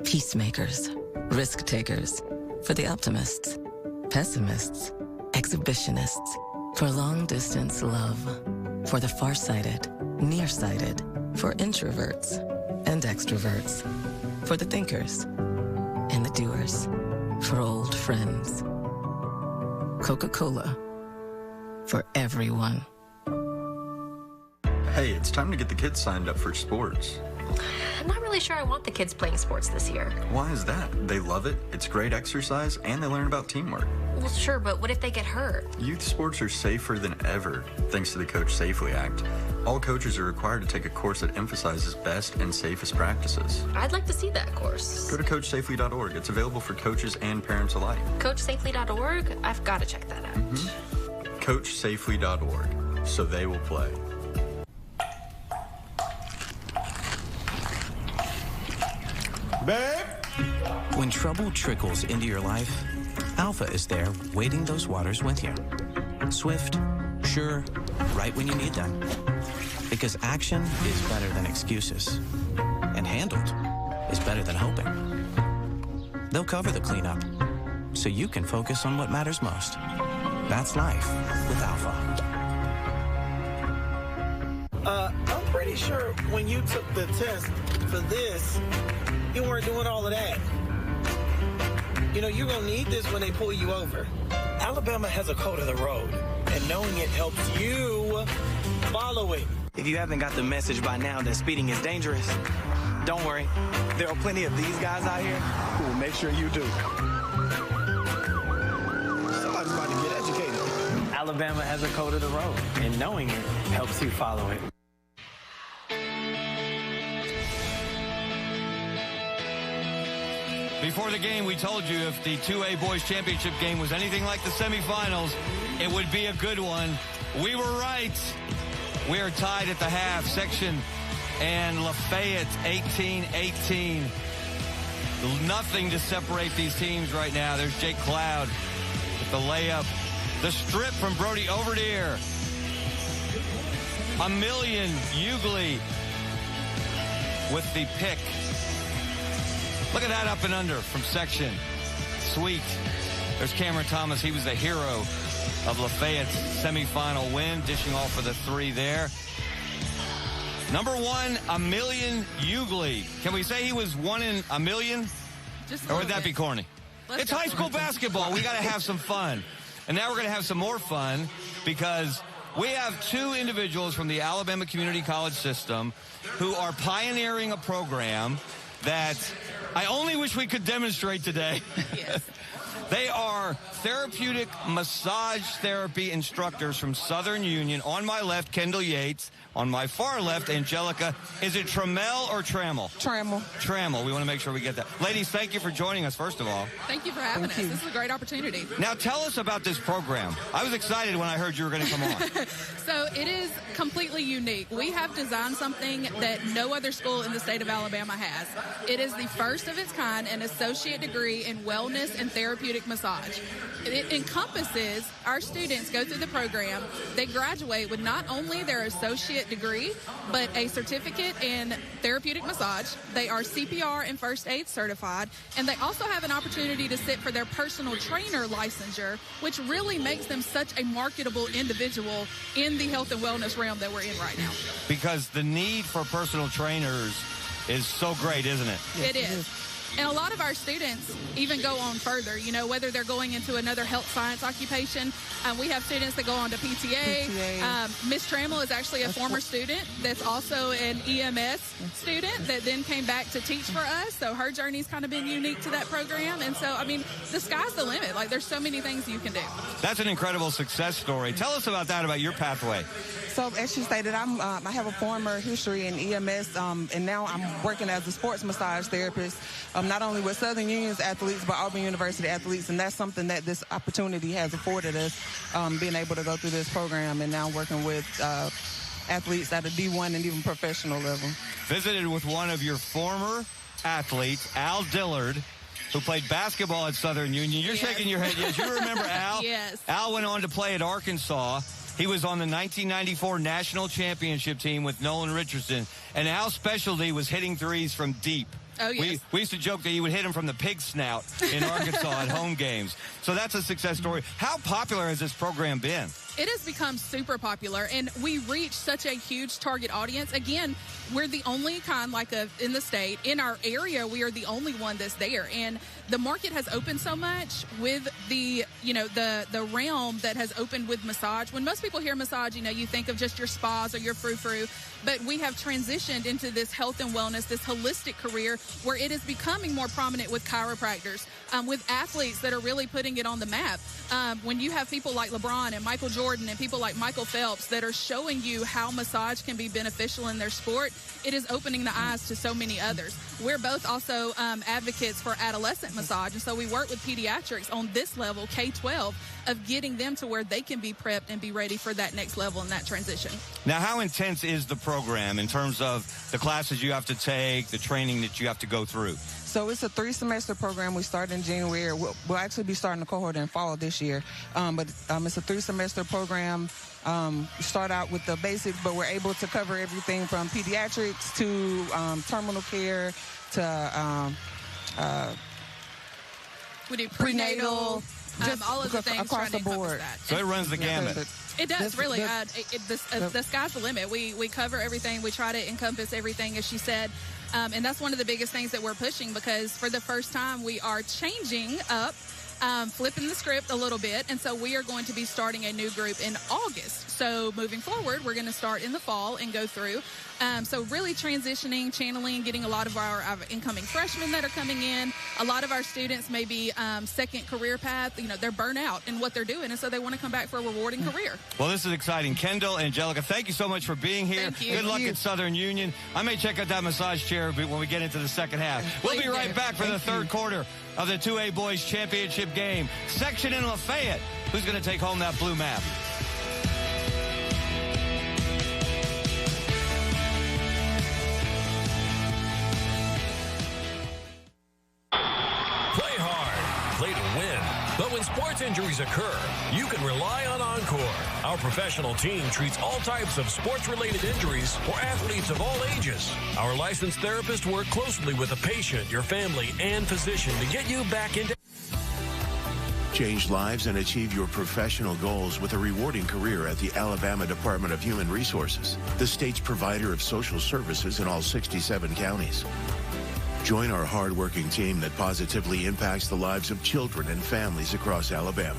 Peacemakers, risk takers. For the optimists, pessimists, exhibitionists. For long distance love. For the farsighted, nearsighted. For introverts and extroverts. For the thinkers and the doers. For old friends. Coca-Cola. For everyone. Hey, it's time to get the kids signed up for sports. I'm not really sure I want the kids playing sports this year. Why is that? They love it, it's great exercise, and they learn about teamwork. Well, sure, but what if they get hurt? Youth sports are safer than ever, thanks to the Coach Safely Act. All coaches are required to take a course that emphasizes best and safest practices. I'd like to see that course. Go to CoachSafely.org. It's available for coaches and parents alike. CoachSafely.org? I've got to check that out. CoachSafely.org, so they will play. Babe? When trouble trickles into your life, Alpha is there waiting those waters with you. Swift, sure, right when you need them. Because action is better than excuses. And handled is better than hoping. They'll cover the cleanup, so you can focus on what matters most. That's life with Alpha. I'm pretty sure when you took the test for this, you weren't doing all of that. You know, you're going to need this when they pull you over. Alabama has a code of the road, and knowing it helps you follow it. If you haven't got the message by now that speeding is dangerous, don't worry. There are plenty of these guys out here who will make sure you do. Somebody's about to get educated. Alabama has a code of the road, and knowing it helps you follow it. Before the game, we told you if the 2A Boys Championship game was anything like the semifinals, it would be a good one. We were right. We are tied at the half. Section and Lafayette, 18-18. Nothing to separate these teams right now. There's Jake Cloud with the layup. The strip from Brody Overdeer. Million Ugly with the pick. Look at that up and under from Section. Sweet. There's Cameron Thomas. He was the hero of Lafayette's semifinal win, dishing off for the three there. Number one, Million Ugly. Can we say he was one in a million? Or would that be corny? It's high school basketball. We got to have some fun. And now we're going to have some more fun because we have two individuals from the Alabama Community College system who are pioneering a program that I only wish we could demonstrate today. Yes. They are therapeutic massage therapy instructors from Southern Union. On my left, Kendall Yates. On my far left, Angelica. Is it Trammell or Trammell? Trammell. Trammell. We want to make sure we get that. Ladies, thank you for joining us, first of all. Thank you for having us. This is a great opportunity. Now, tell us about this program. I was excited when I heard you were going to come on. So it is completely unique. We have designed something that no other school in the state of Alabama has. It is the first of its kind, an associate degree in wellness and therapeutic massage. It encompasses our students go through the program. They graduate with not only their associate degree, but a certificate in therapeutic massage. They are CPR and first aid certified, and they also have an opportunity to sit for their personal trainer licensure, which really makes them such a marketable individual in the health and wellness realm that we're in right now. Because the need for personal trainers is so great, isn't it? It is. And a lot of our students even go on further, you know, whether they're going into another health science occupation. We have students that go on to PTA. Miss Trammell is actually a former student that's also an EMS student that then came back to teach for us. So her journey's kind of been unique to that program. And so, I mean, the sky's the limit. Like, there's so many things you can do. That's an incredible success story. Tell us about that, about your pathway. So as she stated, I have a former history in EMS, and now I'm working as a sports massage therapist, not only with Southern Union's athletes, but Auburn University athletes. And that's something that this opportunity has afforded us, being able to go through this program and now working with athletes at a D1 and even professional level. Visited with one of your former athletes, Al Dillard, who played basketball at Southern Union. You're shaking your head. Yes, you remember Al? Yes. Al went on to play at Arkansas. He was on the 1994 national championship team with Nolan Richardson, and Al's specialty was hitting threes from deep. Oh, yes. We used to joke that he would hit him from the pig snout in Arkansas at home games. So that's a success story. How popular has this program been? It has become super popular, and we reach such a huge target audience. Again, we're the only kind in the state. In our area, we are the only one that's there. And the market has opened so much with the realm that has opened with massage. When most people hear massage, you think of just your spas or your frou-frou. But we have transitioned into this health and wellness, this holistic career where it is becoming more prominent with chiropractors, with athletes that are really putting it on the map. When you have people like LeBron and Michael Jordan and people like Michael Phelps that are showing you how massage can be beneficial in their sport, it is opening the eyes to so many others. We're both also advocates for adolescent massage, and so we work with pediatrics on this level, K-12, of getting them to where they can be prepped and be ready for that next level and that transition. Now, how intense is the program in terms of the classes you have to take, the training that you have to go through? So it's a 3-semester program. We start in January. We'll actually be starting the cohort in fall this year. But it's a 3-semester program. We start out with the basics, but we're able to cover everything from pediatrics to terminal care to we do prenatal, just all of the things across the board. So it runs the gamut. It does, really. The sky's the limit. We cover everything. We try to encompass everything, as she said. And that's one of the biggest things that we're pushing, because for the first time we are changing up, flipping the script a little bit. And so we are going to be starting a new group in August. So moving forward, we're going to start in the fall and go through. So really transitioning, channeling, getting a lot of our incoming freshmen that are coming in. A lot of our students may be second career path. They're burnt out in what they're doing, and so they want to come back for a rewarding career. Well, this is exciting. Kendall, Angelica, thank you so much for being here. Thank you. Good luck at Southern Union. I may check out that massage chair when we get into the second half. We'll be right back for the third quarter of the 2A Boys Championship game. Section in Lafayette. Who's going to take home that blue map? Play hard, play to win. But when sports injuries occur, you can rely on Encore. Our professional team treats all types of sports-related injuries for athletes of all ages. Our licensed therapists work closely with the patient, your family, and physician to get you back into... Change lives and achieve your professional goals with a rewarding career at the Alabama Department of Human Resources, the state's provider of social services in all 67 counties. Join our hard-working team that positively impacts the lives of children and families across Alabama.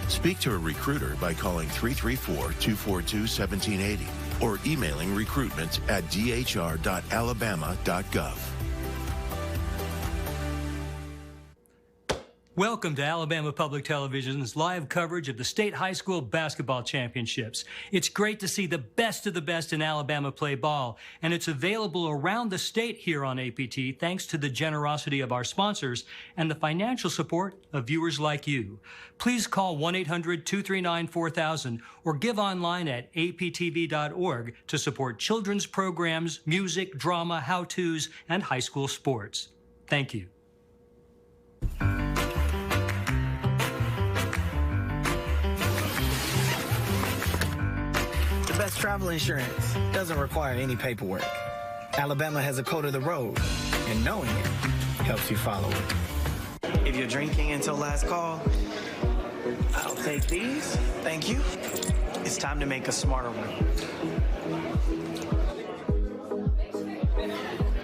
Speak to a recruiter by calling 334-242-1780 or emailing recruitment@dhr.alabama.gov. Welcome to Alabama Public Television's live coverage of the State High School Basketball Championships. It's great to see the best of the best in Alabama play ball, and it's available around the state here on APT thanks to the generosity of our sponsors and the financial support of viewers like you. Please call 1-800-239-4000 or give online at aptv.org to support children's programs, music, drama, how-tos, and high school sports. Thank you. Best travel insurance doesn't require any paperwork. Alabama has a code of the road, and knowing it helps you follow it. If you're drinking until last call, I'll take these. Thank you. It's time to make a smarter one.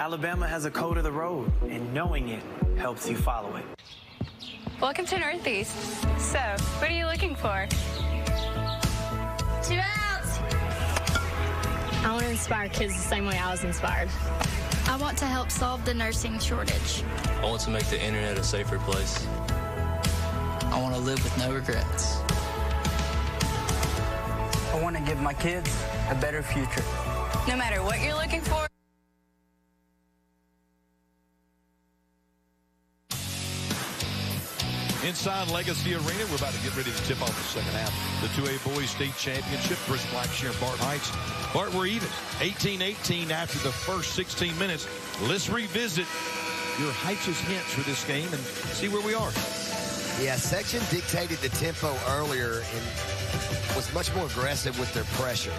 Alabama has a code of the road, and knowing it helps you follow it. Welcome to Northeast. So, what are you looking for? 2 outs! I want to inspire kids the same way I was inspired. I want to help solve the nursing shortage. I want to make the internet a safer place. I want to live with no regrets. I want to give my kids a better future. No matter what you're looking for. Inside Legacy Arena, we're about to get ready to tip off the second half. The 2A Boys State Championship. Chris Blackshear and Bart Heights. Bart, we're even. 18-18 after the first 16 minutes. Let's revisit your Heights' hints for this game and see where we are. Yeah, Section dictated the tempo earlier and was much more aggressive with their pressure.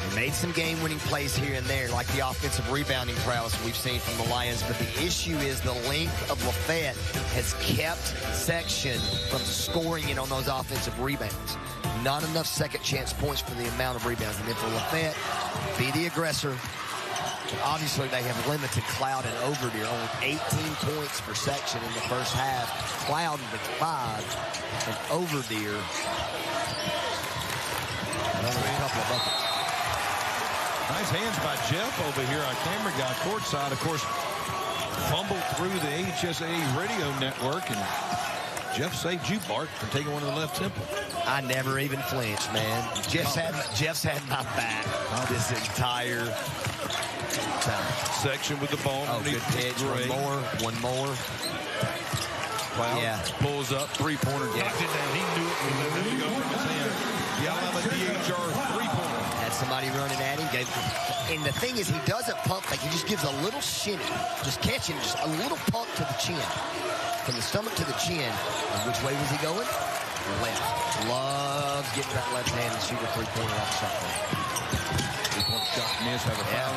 They made some game-winning plays here and there, like the offensive rebounding prowess we've seen from the Lions. But the issue is the length of Lafayette has kept Section from scoring in on those offensive rebounds. Not enough second-chance points for the amount of rebounds. And then for Lafayette, be the aggressor. Obviously, they have limited Cloud and Overdeer. Only 18 points for Section in the first half. Cloud with 5 and Overdeer another couple of buckets. Nice hands by Jeff over here, our camera guy courtside. Of course, fumbled through the AHSAA radio network, and Jeff saved you, Bart, from taking one to the left temple. I never even flinched, man. Jeff's had my back this entire time. Section with the ball. Oh, good pitch. One more. Cloud pulls up, three-pointer, knocked it down. He knew it was going to go from his hand. The Alabama DHR three-pointer. Had somebody running at him. And the thing is, he doesn't pump fake. He just gives a little shimmy. Just catching, just a little pump to the chin. From the stomach to the chin. And which way was he going? Left. Loves getting that left hand and shoot a three-pointer off the shot clock. Three-point shot miss. Have a foul.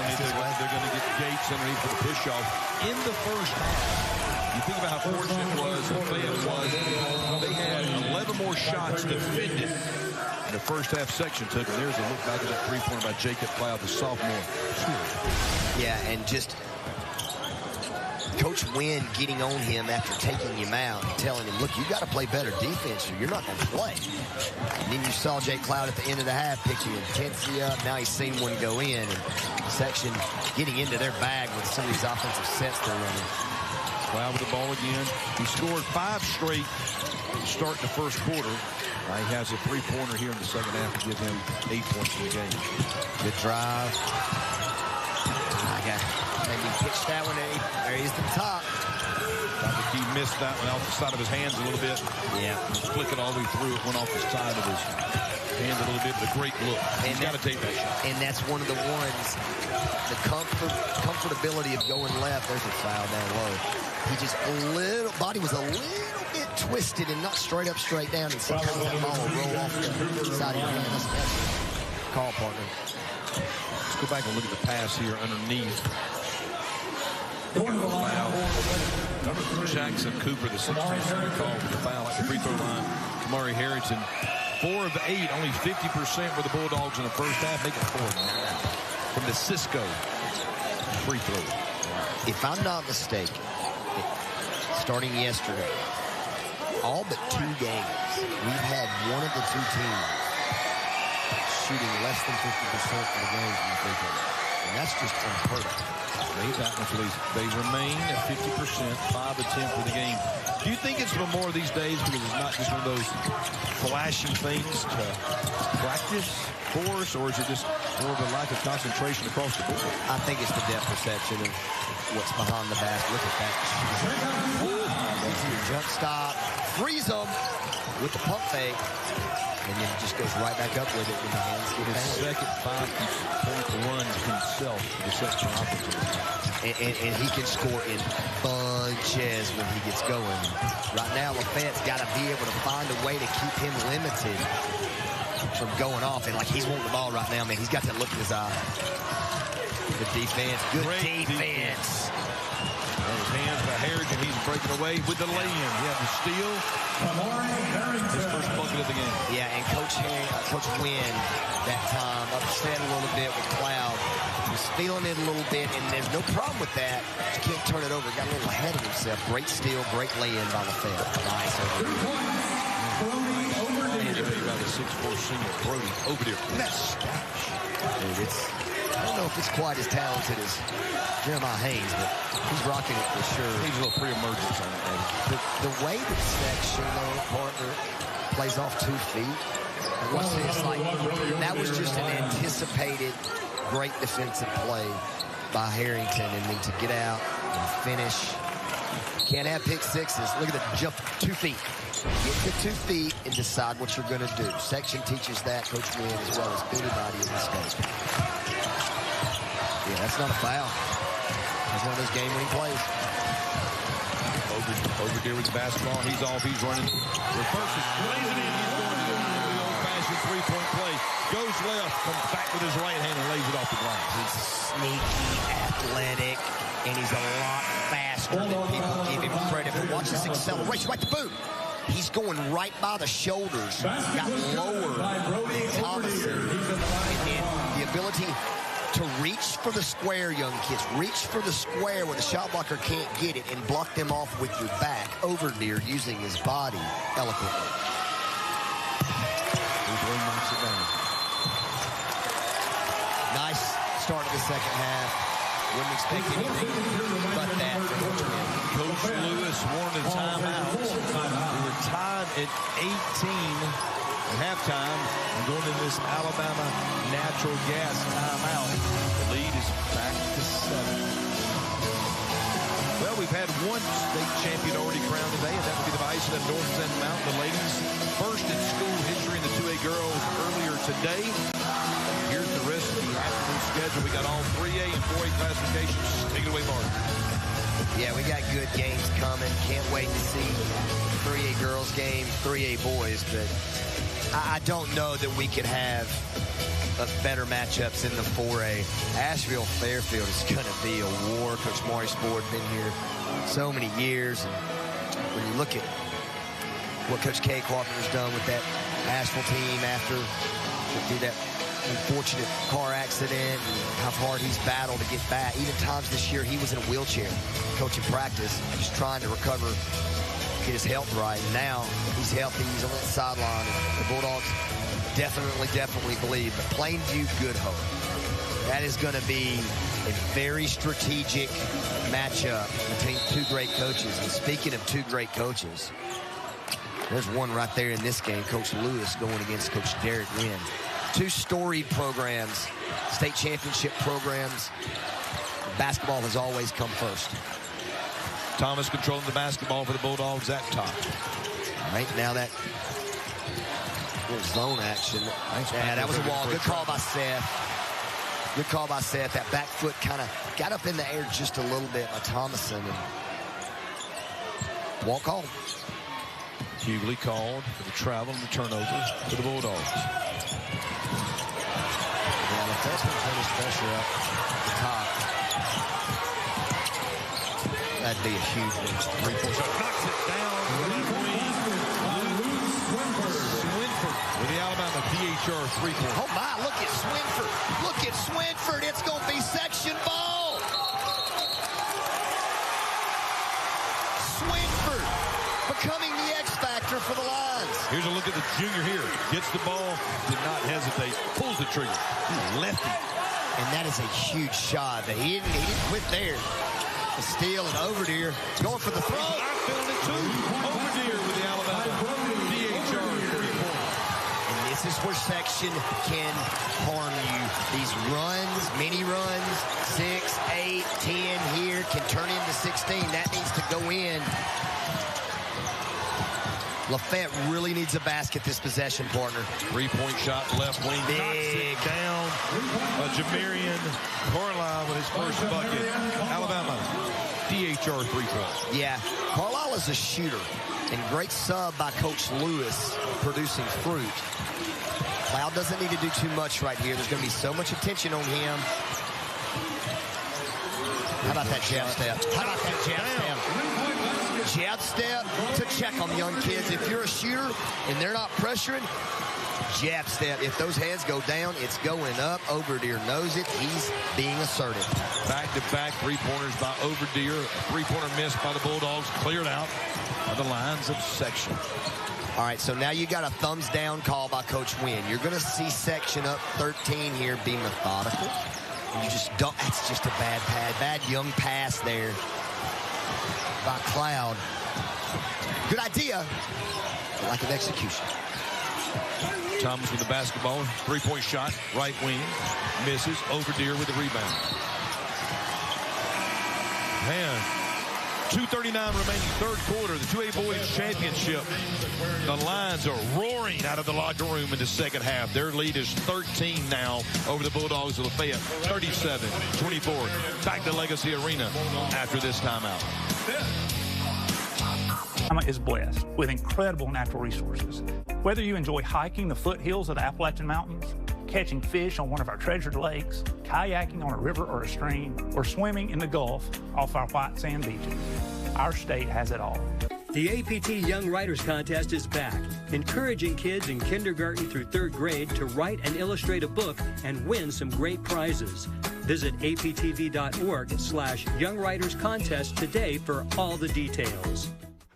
They're going to get Gates underneath for the push-off. In the first half, you think about how fortunate it was, they had 11 more shots defended in the first half. Section took, and there's a look back at that three-pointer by Jacob Cloud, the sophomore. Yeah, and just Coach Wynn getting on him after taking him out and telling him, look, you got to play better defense or you're not going to play. And then you saw Jake Cloud at the end of the half pick the intensity up. Now he's seen one go in, and Section getting into their bag with some of these offensive sets they're running. Cloud with the ball again. He scored 5 straight to start the first quarter. He has a three-pointer here in the second half to give him 8 points in the game. Good drive. Maybe he pitched that one. There he's the top. He missed that one off the side of his hands a little bit. Yeah. Flick it all the way through. It went off the side of his hands a little bit, but a great look. He's got to take that shot. And that's one of the ones, the comfortability of going left. There's a foul down low. He just body was a little bit twisted and not straight up, straight down. And sometimes that ball will roll off the side of your hand. That's call, partner. Let's go back and look at the pass here underneath. Foul. Jackson Cooper, the 16th call for the foul at the free throw line. Kamari Harrington, 4 of 8, only 50% for the Bulldogs in the first half. Make it 4 from the Cisco free throw. If I'm not mistaken, starting yesterday, all but 2 games, we've had one of the 2 teams shooting less than 50% for the games in the free throw. And that's just unheard of. They remain at 50%, 5 of 10 for the game. Do you think it's more of these days because it's not just one of those flashing things to practice for us, or is it just more of a lack of concentration across the board? I think it's the depth perception of what's behind the basket. Look at that. Jump stop, freeze them with the pump fake, and then just goes right back up with it when the hands get his second 5-point run himself for the Section offense. And he can score in bunches when he gets going. Right now, Lafayette's got to be able to find a way to keep him limited from going off. And like he's wanting the ball right now, man. He's got that look in his eye. Good defense. Good defense. His hands by Harrington. He's breaking away with the lay-in. He had the steal. His first bucket of the game. Yeah, and Coach Wynn that time upset a little bit with Cloud was feeling it a little bit, and there's no problem with that. You can't turn it over. Got a little ahead of himself. Great steal, great lay-in by Lafayette. Nice over About a 6'4" senior Brody over there. I don't know if it's quite as talented as Jeremiah Haynes, but he's rocking it for sure. He's a little pre-emergence on it. The way the section, though, partner, plays off 2 feet. Watch this, like, that was just an anticipated great defensive play by Harrington, and then to get out and finish. Can't have pick sixes. Look at the jump, 2 feet. Get to 2 feet and decide what you're going to do. Section teaches that, Coach Wynn, as well as anybody in the state. Yeah, that's not a foul. That's one of those game-winning plays. Over there with the basketball. He's off. He's running. Reverses. Lays it in. He's going to the old-fashioned three-point play. Goes left. Comes back with his right hand and lays it off the glass. He's sneaky, athletic, and he's a lot faster than people give him credit for. Watch this acceleration. Right to boot. He's going right by the shoulders. Got lower than Thomason. And then the ability to reach for the square, young kids. Reach for the square where the shot blocker can't get it and block them off with your back. Overdeer using his body eloquently. Knocks it down. Nice start of the second half. Wouldn't expect anything but that from Coach Wynn. Coach Lewis warned a timeout. We were tied at 18 at halftime and going to this Alabama natural gas timeout. The lead is back to 7. Well, we've had one state champion already crowned today, and that would be the Bison and North End Mountain. The ladies first in school history in the 2A girls earlier today. Here's the rest of the afternoon schedule. We got all 3A and 4A classifications. Take it away, Mark. Yeah, we got good games coming. Can't wait to see 3A girls game, 3A boys, but I don't know that we could have better matchups in the 4A. Asheville Fairfield is going to be a war. Coach Maury Sport been here so many years, and when you look at what Coach Kay Carpenter's done with that Asheville team after through that unfortunate car accident, and how hard he's battled to get back. Even times this year he was in a wheelchair coaching practice, just trying to recover, get his health right. And now he's healthy, he's on that sideline, and the Bulldogs definitely believe. But Plainview Good Hope, that is going to be a very strategic matchup between 2 great coaches. And speaking of 2 great coaches, there's one right there in this game, Coach Lewis going against Coach Derek Wynn. 2 storied programs, state championship programs. Basketball has always come first. Thomas controlling the basketball for the Bulldogs at top. All right, now that little zone action. Yeah, that was a wall. Good call by Seth. Good call by Seth. That back foot kind of got up in the air just a little bit by Thomason. And wall call. Hughley called for the travel and the turnover for the Bulldogs. Yeah, the freshman put his pressure up at the top. That'd be a huge one. 3-point shot. Knocks it down. Swinford with the Alabama DHR 3-point. Oh, my. Look at Swinford. Look at Swinford. It's going to be section ball. Swinford becoming the X factor for the Lions. Here's a look at the junior here. Gets the ball, did not hesitate, pulls the trigger. He's lefty. And that is a huge shot. But he didn't quit there. The steal and Overdeer going for the throw. I'm feeling it too. Overdeer with the Alabama DHR 3-point. And this is where section can harm you. These runs, mini runs, 6, 8, 10 here can turn into 16. That needs to go in. Lafayette really needs a basket this possession, partner. 3-point shot left wing. Big. Knocks it down. Jamarian Carlisle with his first bucket. Alabama DHR 3-point. Yeah, Carlisle is a shooter. And great sub by Coach Lewis producing fruit. Cloud doesn't need to do too much right here. There's going to be so much attention on him. How about that jab step? How about that jab step? Jab step to check on young kids. If you're a shooter and they're not pressuring, Jab step. If those heads go down, it's going up. Overdeer knows it. He's being assertive. Back-to-back three-pointers by Overdeer. Three-pointer missed by the Bulldogs. Cleared out by the lines of section. All right, so now you got a thumbs down call by Coach Wynn. You're going to see section up 13 here. Be methodical. You just don't. That's just a bad young pass there by Cloud. Good idea. Lack of execution. Thomas with the basketball. Three-point shot. Right wing. Misses. Overdeer with the rebound. Man. 2:39 remaining third quarter. The 2A Boys Championship. The Lions are roaring out of the locker room in the second half. Their lead is 13 now over the Bulldogs of Lafayette. 37-24. Back to Legacy Arena after this timeout. Alabama is blessed with incredible natural resources. Whether you enjoy hiking the foothills of the Appalachian Mountains, catching fish on one of our treasured lakes, kayaking on a river or a stream, or swimming in the Gulf off our white sand beaches, our state has it all. The APT Young Writers Contest is back, encouraging kids in kindergarten through third grade to write and illustrate a book and win some great prizes. Visit aptv.org/Young Writers Contest today for all the details.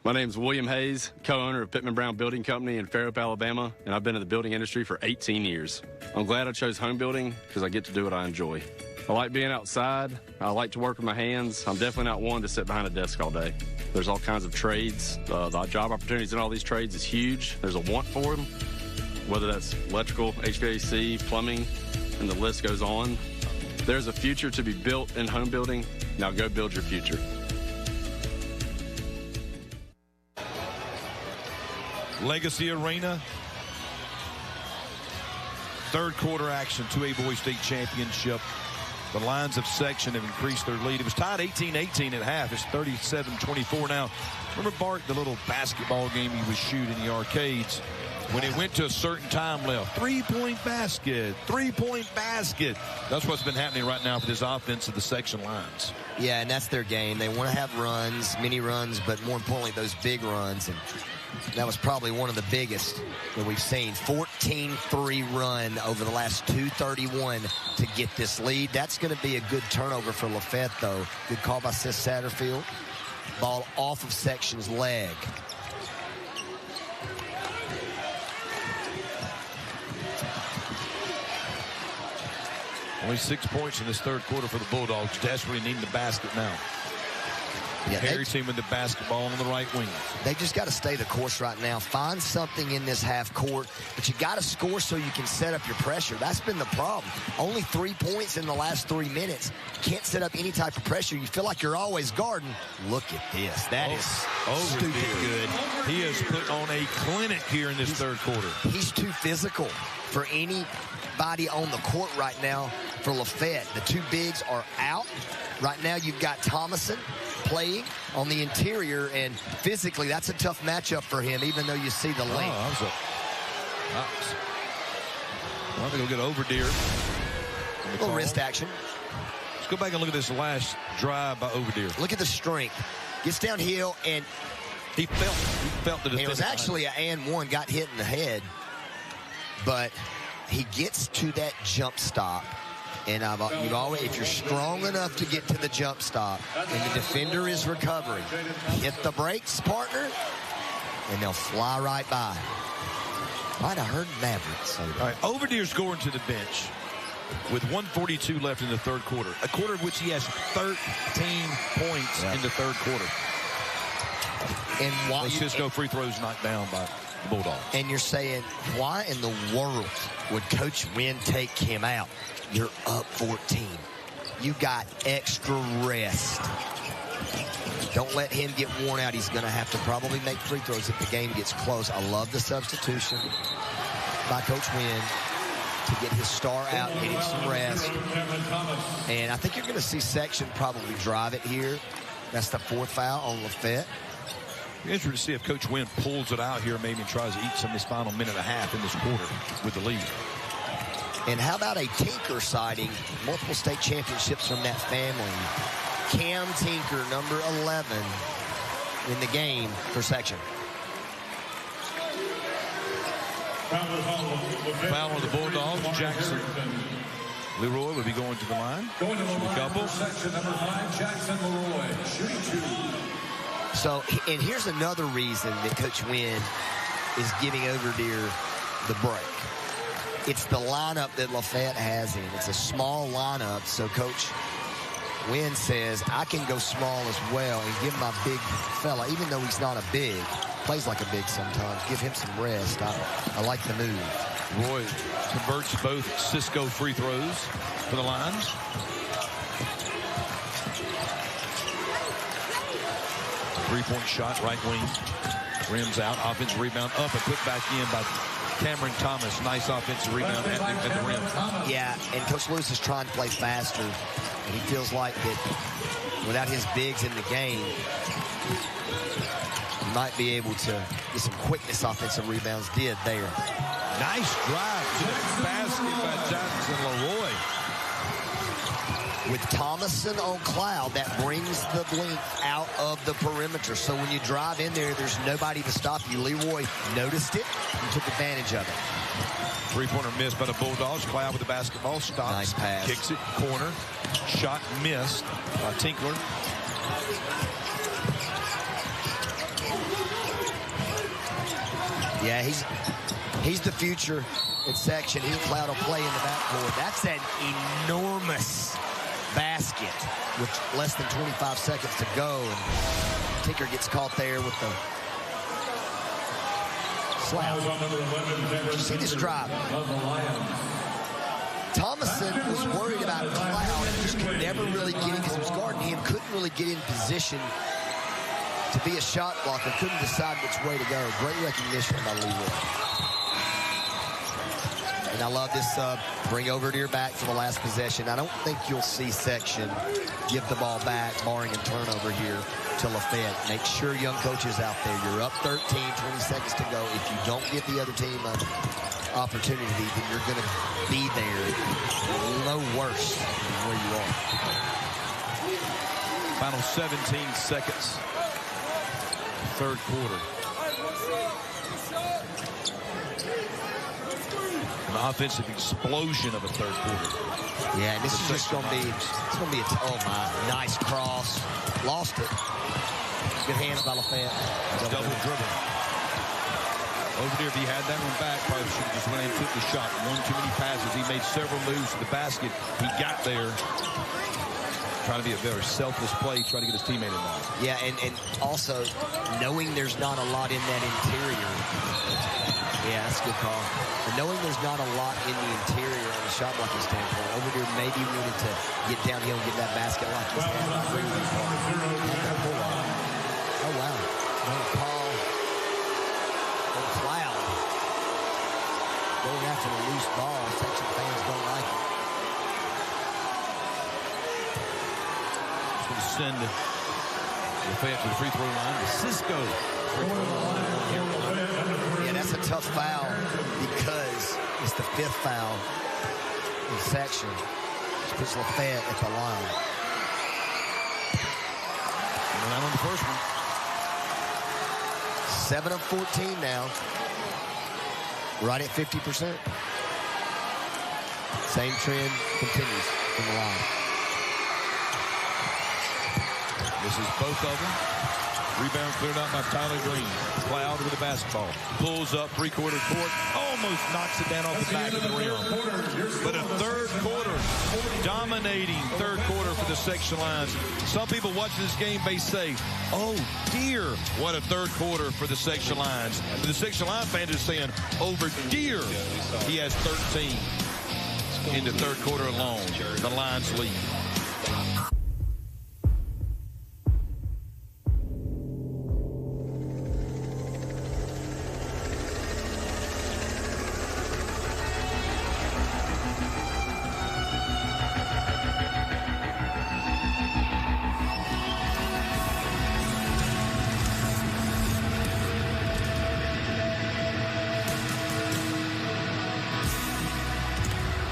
My name is William Hayes, co-owner of Pittman Brown Building Company in Fairhope, Alabama, and I've been in the building industry for 18 years. I'm glad I chose home building because I get to do what I enjoy. I like being outside. I like to work with my hands. I'm definitely not one to sit behind a desk all day. There's all kinds of trades. The job opportunities in all these trades is huge. There's a want for them, whether that's electrical, HVAC, plumbing, and the list goes on. There's a future to be built in home building. Now go build your future. Legacy Arena. Third quarter action, 2A Boys State Championship. The Lions of section have increased their lead. It was tied 18-18 at half. It's 37-24 now. Remember Bart, the little basketball game he was shooting in the arcades? When it went to a certain time left, three-point basket. That's what's been happening right now for this offense of the section Lions. Yeah, and that's their game. They want to have runs, mini runs, but more importantly, those big runs. And that was probably one of the biggest that we've seen. 14-3 run over the last 2:31 to get this lead. That's going to be a good turnover for Lafayette, though. Good call by Seth Satterfield. Ball off of section's leg. Only 6 points in this third quarter for the Bulldogs. Desperately needing the basket now. Yeah, Harrington with the basketball on the right wing. They just got to stay the course right now. Find something in this half court, but you got to score so you can set up your pressure. That's been the problem. Only 3 points in the last 3 minutes. Can't set up any type of pressure. You feel like you're always guarding. Look at this. That is stupid good. He has put on a clinic here in this third quarter. He's too physical for anybody on the court right now for Lafayette. The two bigs are out. Right now you've got Thomason playing on the interior, and physically that's a tough matchup for him, even though you see the length. I'm going to go get Overdeer. A little wrist action. Let's go back and look at this last drive by Overdeer. Look at the strength. Gets downhill, and he felt the defense. It was actually an and one, got hit in the head, but he gets to that jump stop. And you've always, if you're strong enough to get to the jump stop and the defender is recovering, hit the brakes, partner, and they'll fly right by. Might have heard Maverick say that. All right, Overdeer's going to the bench with 1:42 left in the third quarter. A quarter of which he has 13 points in the third quarter. And why Cisco free throws knocked down by the Bulldogs. And you're saying, why in the world would Coach Wynn take him out? You're up 14. You got extra rest. Don't let him get worn out. He's going to have to probably make free throws if the game gets close. I love the substitution by Coach Wynn to get his star out, get him some rest. And I think you're going to see section probably drive it here. That's the fourth foul on Lafayette. Interesting to see if Coach Wynn pulls it out here, maybe tries to eat some of this final minute and a half in this quarter with the lead. And how about a Tinker sighting? Multiple state championships from that family. Cam Tinker, number 11 in the game for section. Foul on the Bulldogs. Jackson Leroy will be going to the line. Going to the line, couple. section number 5, Jackson Leroy, shooting 2. So, and here's another reason that Coach Wynn is giving Overdeer the break. It's the lineup that Lafayette has in. It's a small lineup, so Coach Wynn says, I can go small as well and give my big fella, even though he's not a big, plays like a big sometimes, give him some rest. I like the move. Roy converts both Cisco free throws for the Lions. Three-point shot, right wing. Rims out, offensive rebound up and put back in by Cameron Thomas. Nice offensive rebound at the rim. Yeah, and Coach Lewis is trying to play faster. And he feels like that without his bigs in the game, he might be able to get some quickness offensive rebounds. Did there. Nice drive to the basket by Jackson Leroy. With Thomason on Cloud, that brings the length out of the perimeter. So when you drive in there, there's nobody to stop you. Leroy noticed it and took advantage of it. Three-pointer missed by the Bulldogs. Cloud with the basketball. Stops. Nice pass. Kicks it. Corner. Shot missed by Tinkler. Yeah, he's the future at section. He and Cloud will play in the backcourt. That's an enormous basket with less than 25 seconds to go. And Tinker gets caught there with the slap. Did you see this drive? Thomason was worried about Cloud and just could never really get in because he was guarding him, couldn't really get in position to be a shot blocker, couldn't decide which way to go. Great recognition by Leroy. And I love this bring Overdeer back for the last possession. I don't think you'll see section give the ball back, barring a turnover here to Lafayette. Make sure young coaches out there, you're up 13, 20 seconds to go. If you don't give the other team an opportunity, then you're going to be there no worse than where you are. Final 17 seconds. Third quarter. An offensive explosion of a third quarter. Yeah, and this is just going to be, oh my, nice cross. Lost it. Good hands by Lafayette. Double dribble. Overdeer, if he had that one back, probably should have just went and took the shot. One too many passes. He made several moves to the basket. He got there. Trying to be a very selfless play, trying to get his teammate involved. Yeah, and also knowing there's not a lot in that interior. Yeah, that's a good call. But knowing there's not a lot in the interior on the shot blocking standpoint, Overdeer maybe wanted to get downhill and get that basket like he's had. I agree with you. Oh, wow. No call on Cloud. Going after the loose ball. Section fans don't like it. Send Lafayette to the free throw line. Cisco. Yeah, that's a tough foul because it's the 5th foul in section. Which puts Lafayette at the line. And on the first one. 7 of 14 now. Right at 50%. Same trend continues from the line. This is both of them. Rebound cleared out by Tyler Green. Cloud with the basketball. Pulls up three-quarter court. Almost knocks it down off the back of the rim. But a third quarter. Dominating third quarter for the section lines. Some people watching this game may say, oh dear, what a third quarter for the section lines. The section line fans are saying, over dear, he has 13 in the third quarter alone. The Lions lead.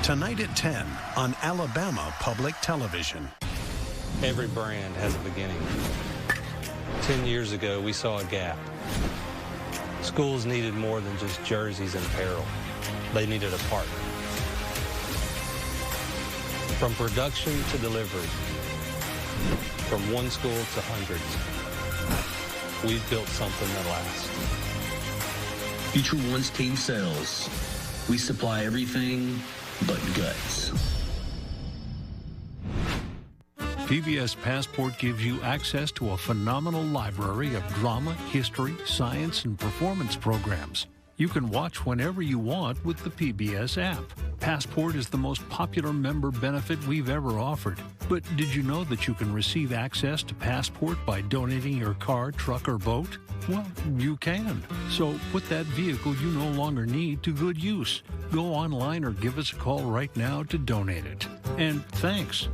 Tonight at 10 on Alabama Public Television. Every brand has a beginning. 10 years ago, we saw a gap. Schools needed more than just jerseys and apparel. They needed a partner. From production to delivery, from one school to hundreds, we've built something that lasts. Future One's team sells. We supply everything but guts. PBS Passport gives you access to a phenomenal library of drama, history, science, and performance programs. You can watch whenever you want with the PBS app. Passport is the most popular member benefit we've ever offered. But did you know that you can receive access to Passport by donating your car, truck, or boat? Well, you can. So put that vehicle you no longer need to good use. Go online or give us a call right now to donate it. And thanks.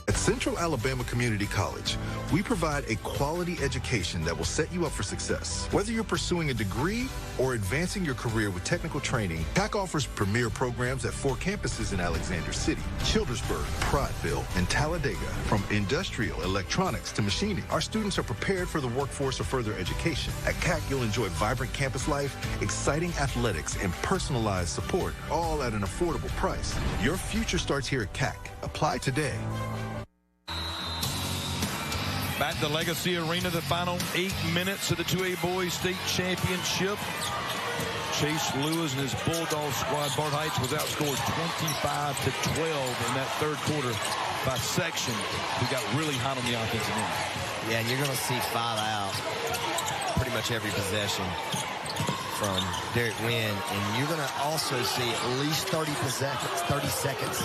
At Central Alabama Community College, we provide a quality education that will set you up for success. Whether you're pursuing a degree or advancing your career with technical training, TAC offers premier programs at 4 campuses in Alexander City, Childersburg, Prattville, and Talladega. From industrial, electronics to machining, our students are prepared for the workforce or further education. At CAC, you'll enjoy vibrant campus life, exciting athletics, and personalized support, all at an affordable price. Your future starts here at CAC. Apply today. Back to Legacy Arena, the final 8 minutes of the 2A Boys State Championship. Chase Lewis and his Bulldog squad. Bart Heights was outscored 25-12 in that third quarter by Section, who got really hot on the offensive end. Yeah, and you're going to see 5 out pretty much every possession from Derek Wynn. And you're going to also see at least 30 seconds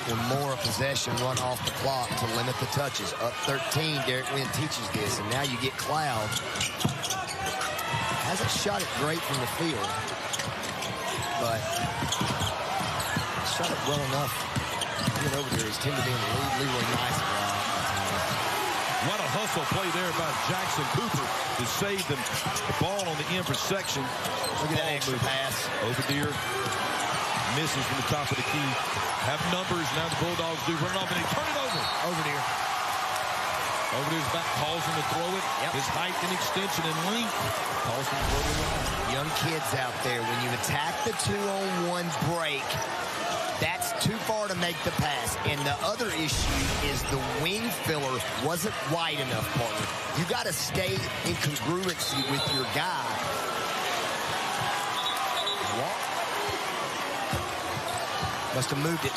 or more of possession run off the clock to limit the touches. Up 13, Derek Wynn teaches this, and now you get Cloud. Hasn't shot it great from the field, but shot it well enough to get over there. He's tended to be in the lead. Leroy nice. What a hustle play there by Jackson Cooper to save them. The ball on the end for Section. Look at that extra pass. Overdeer misses from the top of the key. Have numbers. Now the Bulldogs do run off, and they turn it over. Overdeer. Overdeer's back, calls him to throw it. Yep. His height and extension and length calls him to throw it around. Young kids out there, when you attack the 2-on-1 break, that's too far to make the pass. And the other issue is the wing filler wasn't wide enough, partner. You got to stay in congruency with your guy. Must have moved it.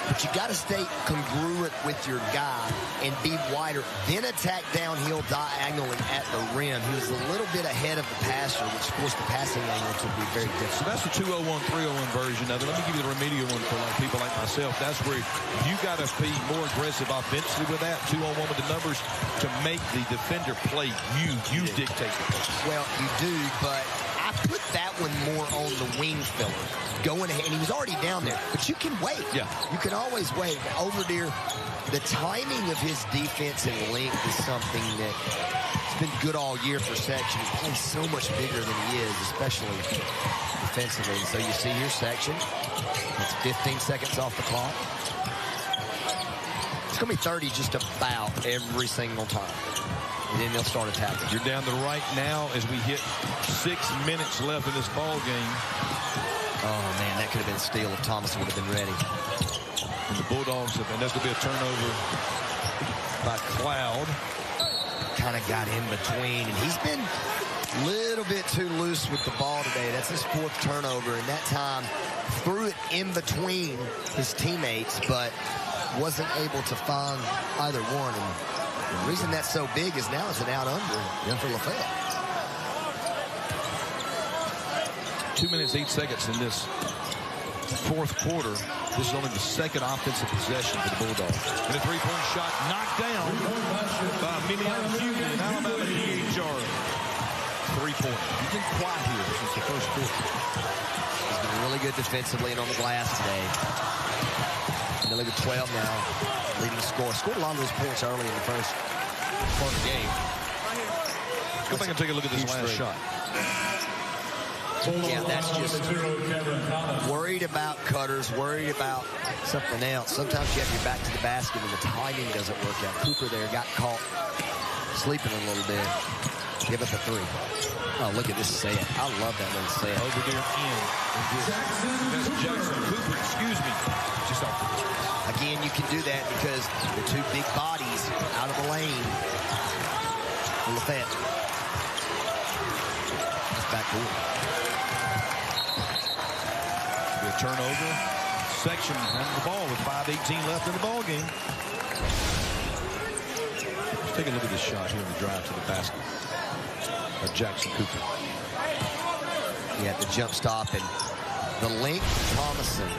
But you got to stay congruent with your guy and be wider. Then attack downhill diagonally at the rim. He was a little bit ahead of the passer, which forced the passing angle to be very different. So that's the 201, 301 version of it. Let me give you the remedial one for like people like myself. That's where you got to be more aggressive offensively with that 2-on-1 with the numbers to make the defender play. You dictate the play. Well, you do, but I put that one more on the wing filler. Going ahead, and he was already down there, but you can wait. Yeah. You can always wait. Overdeer, the timing of his defense and length is something that's been good all year for Section. He plays so much bigger than he is, especially defensively. So you see your Section. It's 15 seconds off the clock. It's going to be 30 just about every single time. And then they'll start attacking. You're down to right now as we hit 6 minutes left in this ball game. Oh, man, that could have been a steal if Thomas would have been ready. And the Bulldogs, and that's going to be a turnover by Cloud. Kind of got in between, and he's been a little bit too loose with the ball today. That's his 4th turnover, and that time threw it in between his teammates, but wasn't able to find either one. And the reason that's so big is now it's an out under for Lafayette. 2 minutes, 8 seconds in this 4th quarter. This is only the 2nd offensive possession for the Bulldogs. And a 3-point shot knocked down by Minneapolis Union. Alabama DHR. 3-point. He's been quiet here since the first quarter. He's been really good defensively and on the glass today. In the league of 12 now, leading scorer. Scored a lot of those points early in the first part of the game. Go back and take a look at this last shot. Yeah, that's just worried about cutters, worried about something else. Sometimes you have your back to the basket and the timing doesn't work out. Cooper there got caught sleeping a little bit. Give it the 3. Oh, look at this set. I love that little set. Over there in. That's Jackson Cooper, excuse me. Just off the glass. Again, you can do that because the two big bodies out of the lane for Lafayette. That's backboard. A turnover. Section having the ball with 5:18 left in the ball game. Let's take a look at this shot here in the drive to the basket of Jackson Cooper. You have the jump stop, and the length of Thomason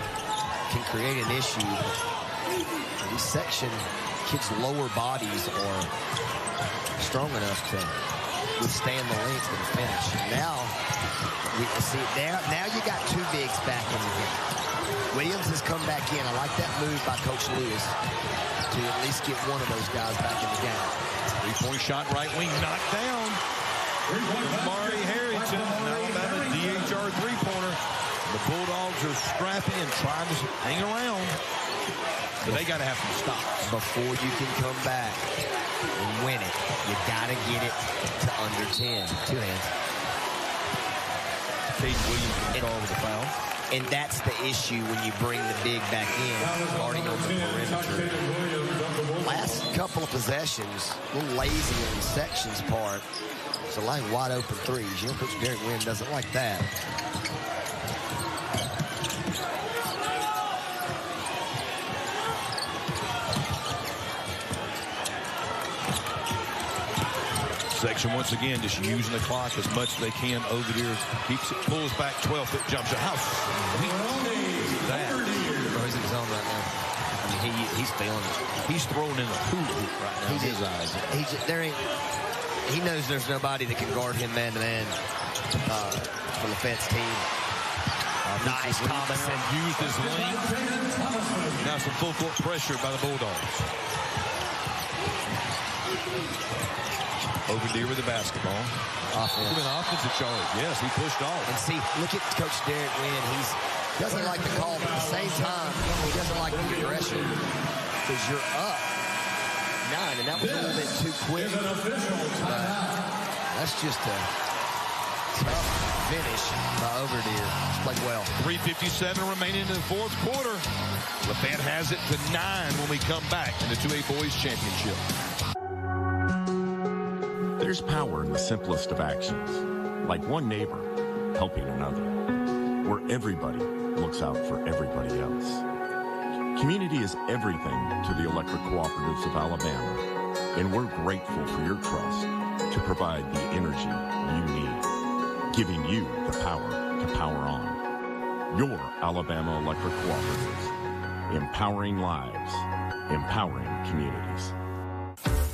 can create an issue. These section kids' lower bodies are strong enough to withstand the length of the finish. Now we can see it. Now you got two bigs back in the game. Williams has come back in. I like that move by Coach Lewis to at least get one of those guys back in the game. Three-point shot, right wing, knocked down. Mari Harrington, Alabama DHR three-pointer. The Bulldogs are scrappy and trying to hang around. But they got to have some stops. Before you can come back and win it, you got to get it to under 10. Two hands. Caden Williams can call with a foul. And that's the issue when you bring the big back in, guarding on the perimeter. Last couple of possessions, a little lazy on the section's part. It's a line wide open threes. You know, Coach Derek Wynn doesn't like that. Section once again just using the clock as much as they can over there. Keeps it, pulls back 12-foot jump shot. How sweet is that? Oh, he's in his zone right now. I mean, he's feeling it. He's throwing in a hula hoop right now in his eyes. He knows there's nobody that can guard him man-to-man for Lafayette's team. Nice Thomason. Used his length. Now some full court pressure by the Bulldogs. Over there with the basketball. Offensive charge. Yes, he pushed off. And see, look at Coach Derek Wynn. He doesn't like the call, but at the same time, he doesn't like the aggression because you're up 9, and that was a little bit too quick. But that's just a tough finish by Overdeer. Played well. 3:57 remaining in the fourth quarter. Lafayette has it to 9 when we come back in the 2A Boys Championship. There's power in the simplest of actions, like one neighbor helping another, where everybody looks out for everybody else. Community is everything to the electric cooperatives of Alabama, and we're grateful for your trust to provide the energy you need, giving you the power to power on. Your Alabama Electric Cooperatives, empowering lives, empowering communities.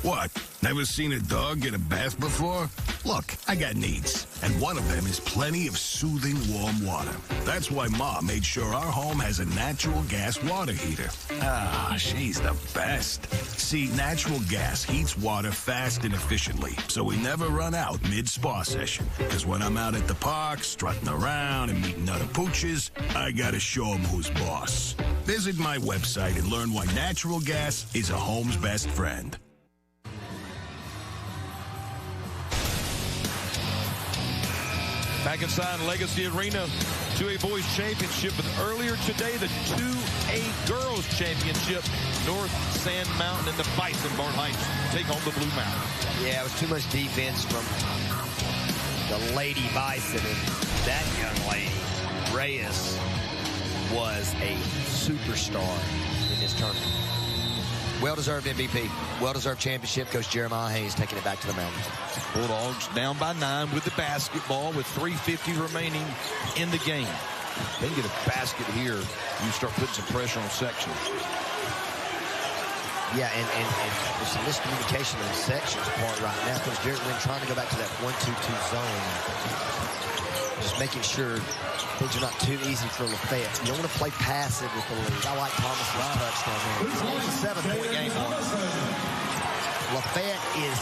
What? Never seen a dog get a bath before? Look, I got needs, and one of them is plenty of soothing warm water. That's why Ma made sure our home has a natural gas water heater. Ah, she's the best. See, natural gas heats water fast and efficiently, so we never run out mid-spa session. Because when I'm out at the park, strutting around and meeting other pooches, I gotta show them who's boss. Visit my website and learn why natural gas is a home's best friend. Back inside Legacy Arena, 2A Boys Championship, but earlier today, the 2A Girls Championship, North Sand Mountain and the Bison Barn Heights take home the Blue Mountain. Yeah, it was too much defense from the Lady Bison, and that young lady, Reyes, was a superstar in this tournament. Well-deserved MVP, well-deserved championship. Coach Jeremiah Hayes taking it back to the Mountains. Bulldogs down by 9 with the basketball with 3:50 remaining in the game. They get a basket here. You start putting some pressure on section. Yeah, and there's some miscommunication on section's part right now. Coach Derek Wynn trying to go back to that 1-2-2 zone. Just making sure things are not too easy for Lafayette. You don't want to play passive with the lead. I like Thomas's touchdown there. It's only a 7-point game for him. Lafayette is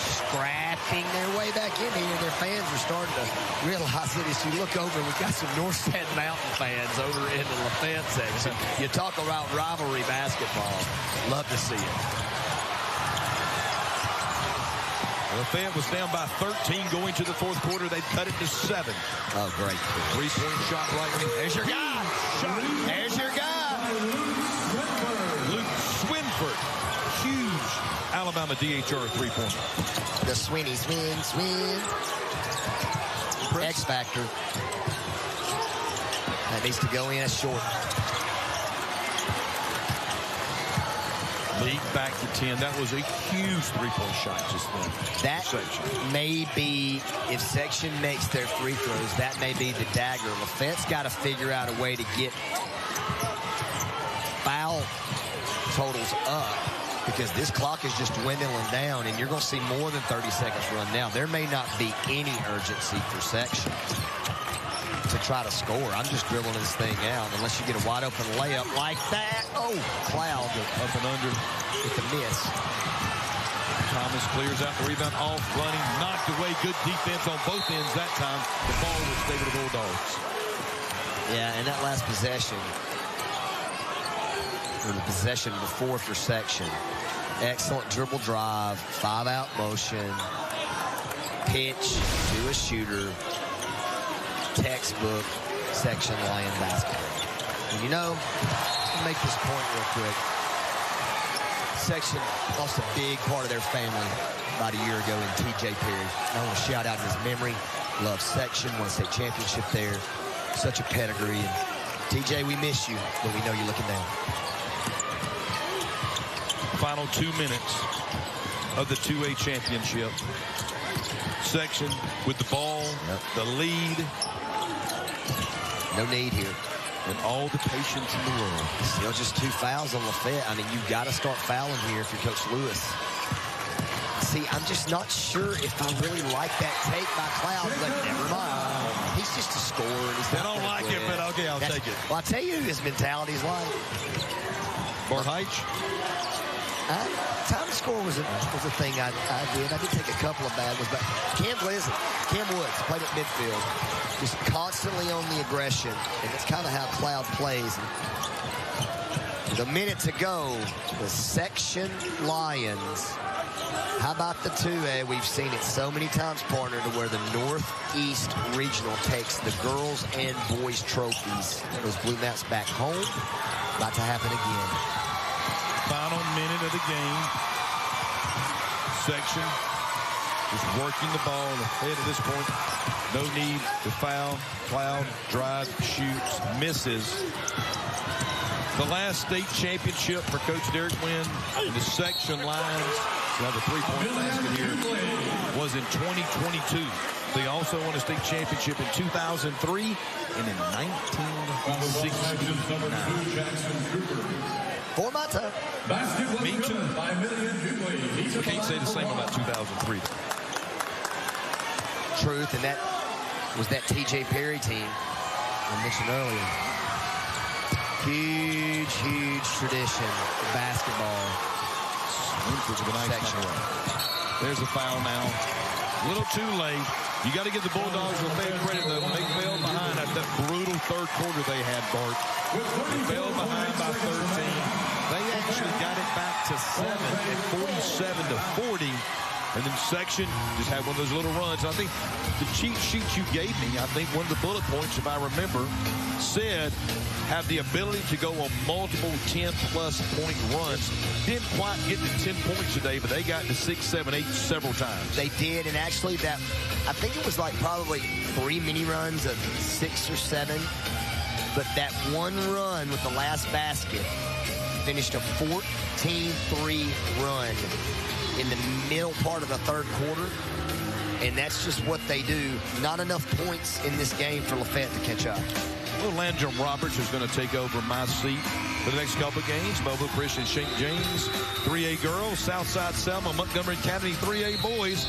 scrapping their way back in here. Their fans are starting to realize it as you look over. We've got some North Sand Mountain fans over in the Lafayette section. You talk about rivalry basketball. Love to see it. Lafayette was down by 13 going to the fourth quarter. They've cut it to 7. Oh, great. Three-point shot right wing. There's your guy. Shot. There's your guy. Luke Swinford. Huge Alabama DHR three-pointer. The Swinny, swing. X Factor. That needs to go in short. Lead back to 10. That was a huge three-point shot just then. That may be, if Section makes their free throws, that may be the dagger. Lafayette's got to figure out a way to get foul totals up, because this clock is just dwindling down, and you're going to see more than 30 seconds run now. There may not be any urgency for Section to try to score. I'm just dribbling this thing out unless you get a wide open layup like that. Oh, Cloud up and under with the miss. Thomas clears out the rebound off running, knocked away. Good defense on both ends that time. The ball will stay with the Bulldogs. Yeah, and that last possession, or the possession before for Section, excellent dribble drive, 5-out motion, pitch to a shooter. Textbook Section Lion basketball. And you know, I'll make this point real quick. Section lost a big part of their family about a year ago in TJ Perry. I want to shout out his memory. Love Section, won a state championship there. Such a pedigree. And TJ, we miss you, but we know you're looking down. Final 2 minutes of the 2A championship. Section with the ball, the lead. No need here. And all the patience in the world. Still just 2 fouls on Lafayette. I mean, you've got to start fouling here if you're Coach Lewis. See, I'm just not sure if I really like that take by Cloud, but never mind. He's just a scorer. I don't like it, but okay, I'll take it. Well, I'll tell you who his mentality is like. Bart Heitch? Time to score was a thing I did. I did take a couple of bad ones, but Cam Woods played at midfield, just constantly on the aggression, and that's kind of how Cloud plays. And the minute to go, the Section Lions. How about the 2A? We've seen it so many times, partner, to where the Northeast Regional takes the girls and boys trophies. Those Blue Mats back home. About to happen again. Final minute of the game. Section is working the ball ahead at this point. No need to foul. Cloud drives, shoots, misses. The last state championship for Coach Derek Wynn and the Section Lions, another three-point basket here, was in 2022. They also won a state championship in 2003 and in 1969. For my time. Me too. I can't say the same about 2003. Truth, and that was that TJ Perry team I mentioned earlier. Huge tradition of basketball. Section. There's a foul now. A little too late. You got to give the Bulldogs a big credit, though. They fell behind at that brutal third quarter they had, Bart. They fell behind by 13. They actually got it back to 7 at 47-40. And then Section just had one of those little runs. I think the cheat sheet you gave me, I think one of the bullet points, if I remember, said have the ability to go on multiple 10-plus point runs. Didn't quite get to 10 points today, but they got to 6, 7, 8 several times. They did, and actually that, I think it was like probably 3 mini runs of 6 or 7. But that one run with the last basket finished a 14-3 run in the middle part of the third quarter, and that's just what they do. Not enough points in this game for Lafayette to catch up. Well, Landrum Roberts is going to take over my seat for the next couple of games. Mobile Christian St. James, 3A girls, Southside Selma, Montgomery County, 3A boys.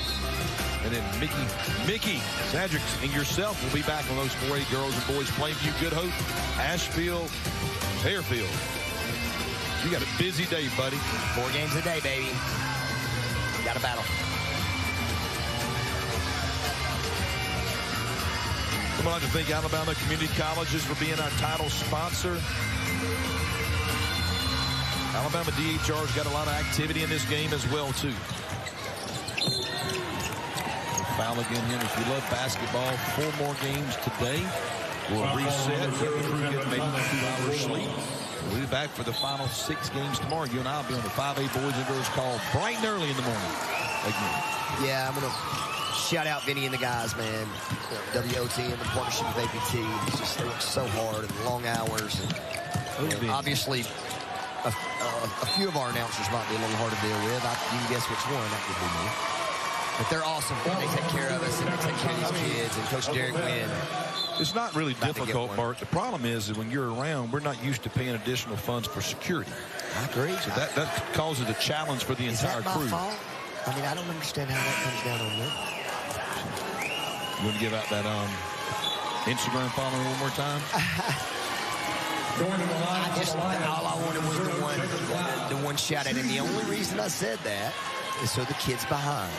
And then Mickey Sadricks and yourself will be back on those 4A girls and boys. Plainview, Good Hope, Asheville, Fairfield. You got a busy day, buddy. 4 games a day, baby. Got a battle. I'd like to thank Alabama Community Colleges for being our title sponsor. Alabama DHR's got a lot of activity in this game as well, too. foul again here. If you love basketball, 4 more games today. We'll reset, get the crew, get maybe 2 hours sleep. We'll be back for the final 6 games tomorrow. You and I will be on the 5A Boys and Girls call bright and early in the morning. Again. Yeah, I'm going to shout out Vinny and the guys, man. WOT and the partnership with APT. It's just, they work so hard and long hours. And obviously, a few of our announcers might be a little hard to deal with. You can guess which one. That would be me. But they're awesome. They take care of us and they take care of these kids. And Coach Derek Wynn. It's not really difficult, Bart. The problem is that when you're around, we're not used to paying additional funds for security. I agree. So that causes a challenge for the entire crew. Is that my fault? I mean, I don't understand how that comes down on me. You want to give out that Instagram following one more time? All I wanted was the one shout out. And the only reason I said that is so the kids behind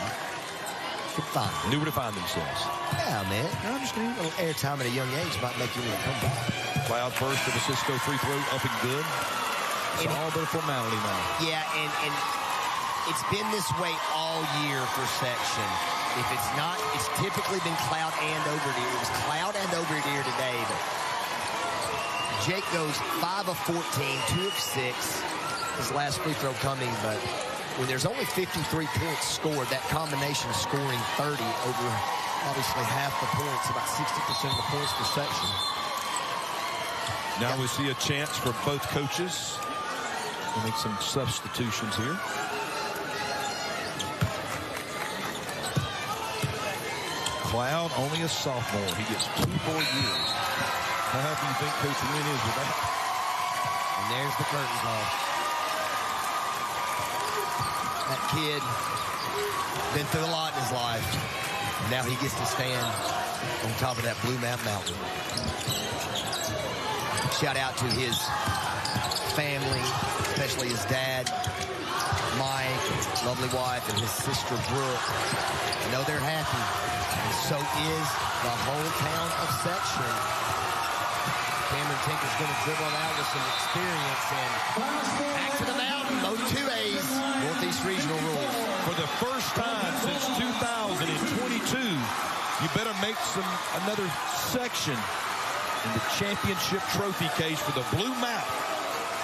knew where to find themselves. Yeah, man. I understand. A little airtime at a young age might make you want to come back. Cloud first to the Cisco free throw, up and good. It's all but a formality now. Yeah, and it's been this way all year for section. If it's not, it's typically been Cloud and Overdeer. It was Cloud and Overdeer today, but Jake goes 5 of 14, 2 of 6. His last free throw coming, but when there's only 53 points scored, that combination scoring 30 over obviously half the points, about 60% of the points per section. Now we see a chance for both coaches to make some substitutions here. Cloud, only a sophomore. He gets 2 more years. How happy do you think Coach Wynn is with that? And there's the curtain call. That kid been through a lot in his life. Now he gets to stand on top of that Blue Mountain. Shout out to his family, especially his dad, Mike, lovely wife, and his sister, Brooke. I know they're happy, and so is the whole town of section. Cameron Tinker's going to dribble it out with some experience, and back to the mountain. Those 2A's, Northeast Regional rules. For the first time since 2022, you better make another section in the championship trophy case for the Blue Map.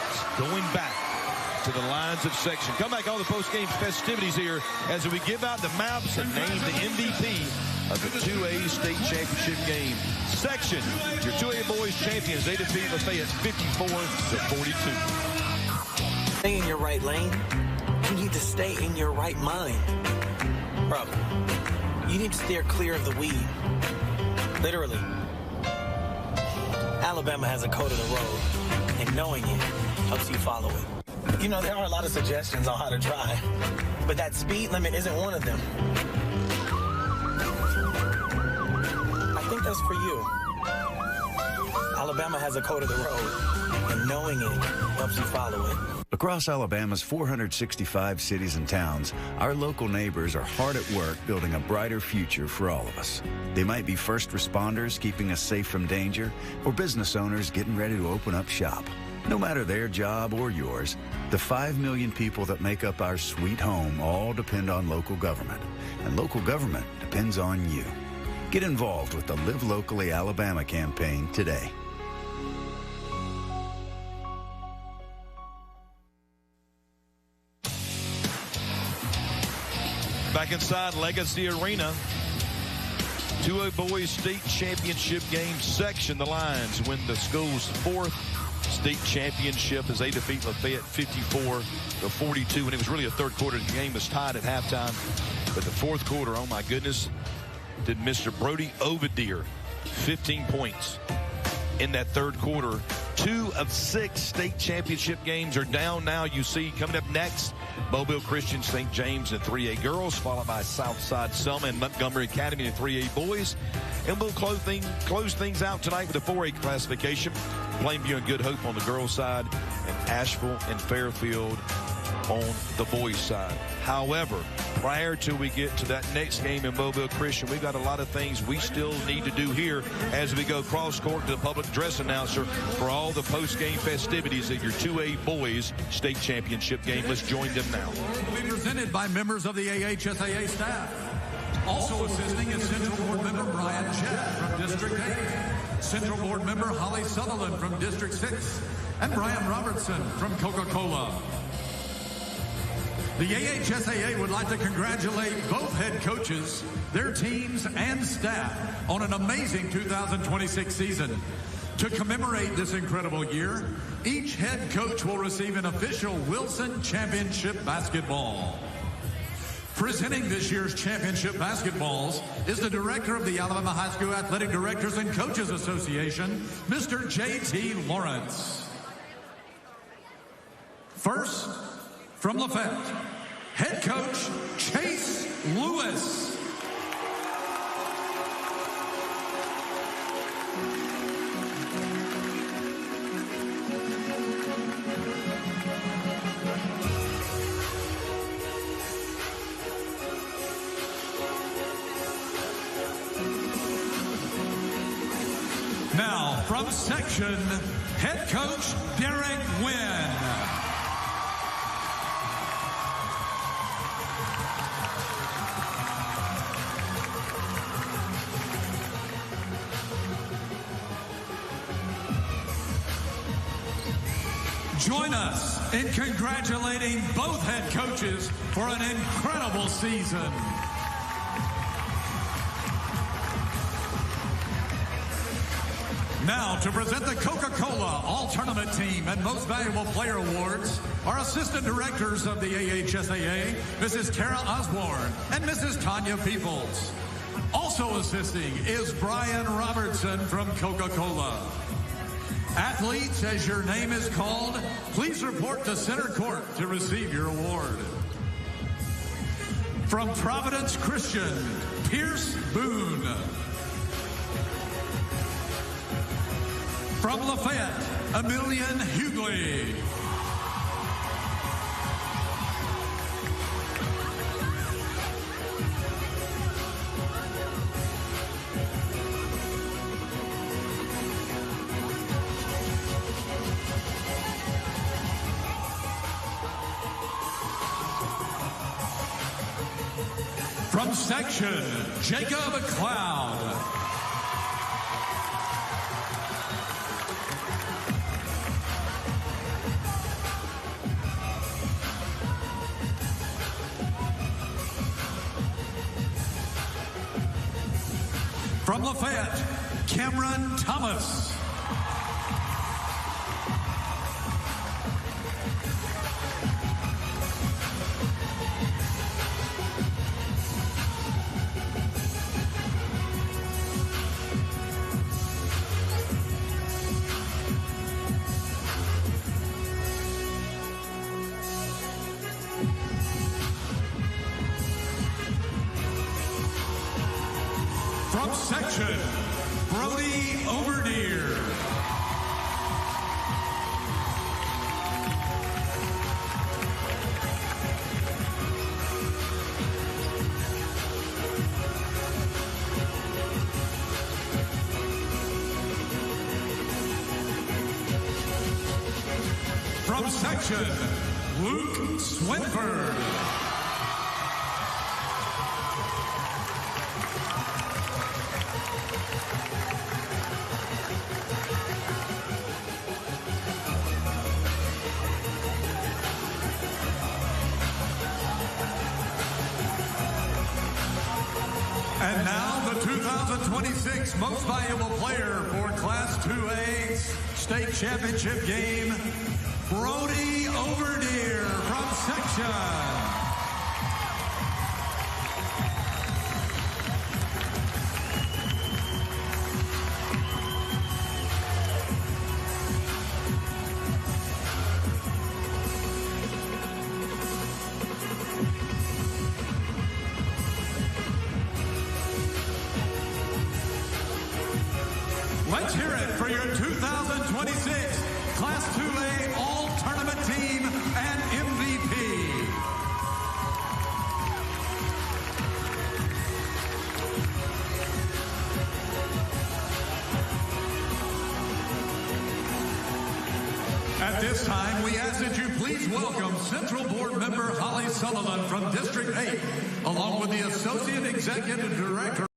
It's going back to the lines of section. Come back, all the post-game festivities here as we give out the maps and name the MVP of the 2A state championship game. Section, your 2A boys champions. They defeat Lafayette 54-42. Stay in your right lane. You need to stay in your right mind. Bro, you need to steer clear of the weed. Literally. Alabama has a code of the road, and knowing it helps you follow it. You know, there are a lot of suggestions on how to drive, but that speed limit isn't one of them. I think that's for you. Alabama has a code of the road, and knowing it helps you follow it. Across Alabama's 465 cities and towns, our local neighbors are hard at work building a brighter future for all of us. They might be first responders keeping us safe from danger, or business owners getting ready to open up shop. No matter their job or yours, the 5 million people that make up our sweet home all depend on local government, and local government depends on you. Get involved with the Live Locally Alabama campaign today. Back inside Legacy Arena, 2A boys state championship game section. The Lions win the school's 4th state championship as they defeat Lafayette 54-42. And it was really a third quarter. The game was tied at halftime. But the fourth quarter, oh my goodness, did Mr. Brody Overdeer 15 points in that third quarter. 2 of 6 state championship games are down now. You see coming up next, Mobile Christian St. James and 3A girls, followed by Southside Selma and Montgomery Academy and 3A boys. And we'll close things out tonight with a 4A classification. Plainview and Good Hope on the girls' side, and Asheville and Fairfield on the boys' side. However, prior to we get to that next game in Mobile Christian, we've got a lot of things we still need to do here as we go cross-court to the public address announcer for all the post-game festivities of your 2A boys state championship game. Let's join them now. Will be presented by members of the AHSAA staff. Also assisting is Central Board Member Brian Jett from District 8, Central Board Member Holly Sutherland from District 6, and Brian Robertson from Coca-Cola. The AHSAA would like to congratulate both head coaches, their teams, and staff on an amazing 2026 season. To commemorate this incredible year, each head coach will receive an official Wilson Championship basketball. Presenting this year's championship basketballs is the director of the Alabama High School Athletic Directors and Coaches Association, Mr. J.T. Lawrence. First, from Lafayette, head coach Chase Lewis. Now, from section, head coach Derek Wynn. Join us in congratulating both head coaches for an incredible season. Now, to present the Coca-Cola All-Tournament Team and Most Valuable Player Awards, our Assistant Directors of the AHSAA, Mrs. Tara Osborne and Mrs. Tanya Peoples. Also assisting is Brian Robertson from Coca-Cola. Athletes, as your name is called, please report to center court to receive your award. From Providence Christian, Pierce Boone. From Lafayette, Emilian Hughley. From section, Jacob Cloud. From Lafayette, Cameron Thomas. From section, Brody Overdeer. From section, Luke Swinford. And now the 2026 Most Valuable Player for Class 2A State Championship game, Brody Overdeer from section. Let's hear it for your 2026 Class 2A All-Tournament Team and MVP. At this time, we ask that you please welcome Central Board Member Holly Sullivan from District 8, along with the Associate Executive Director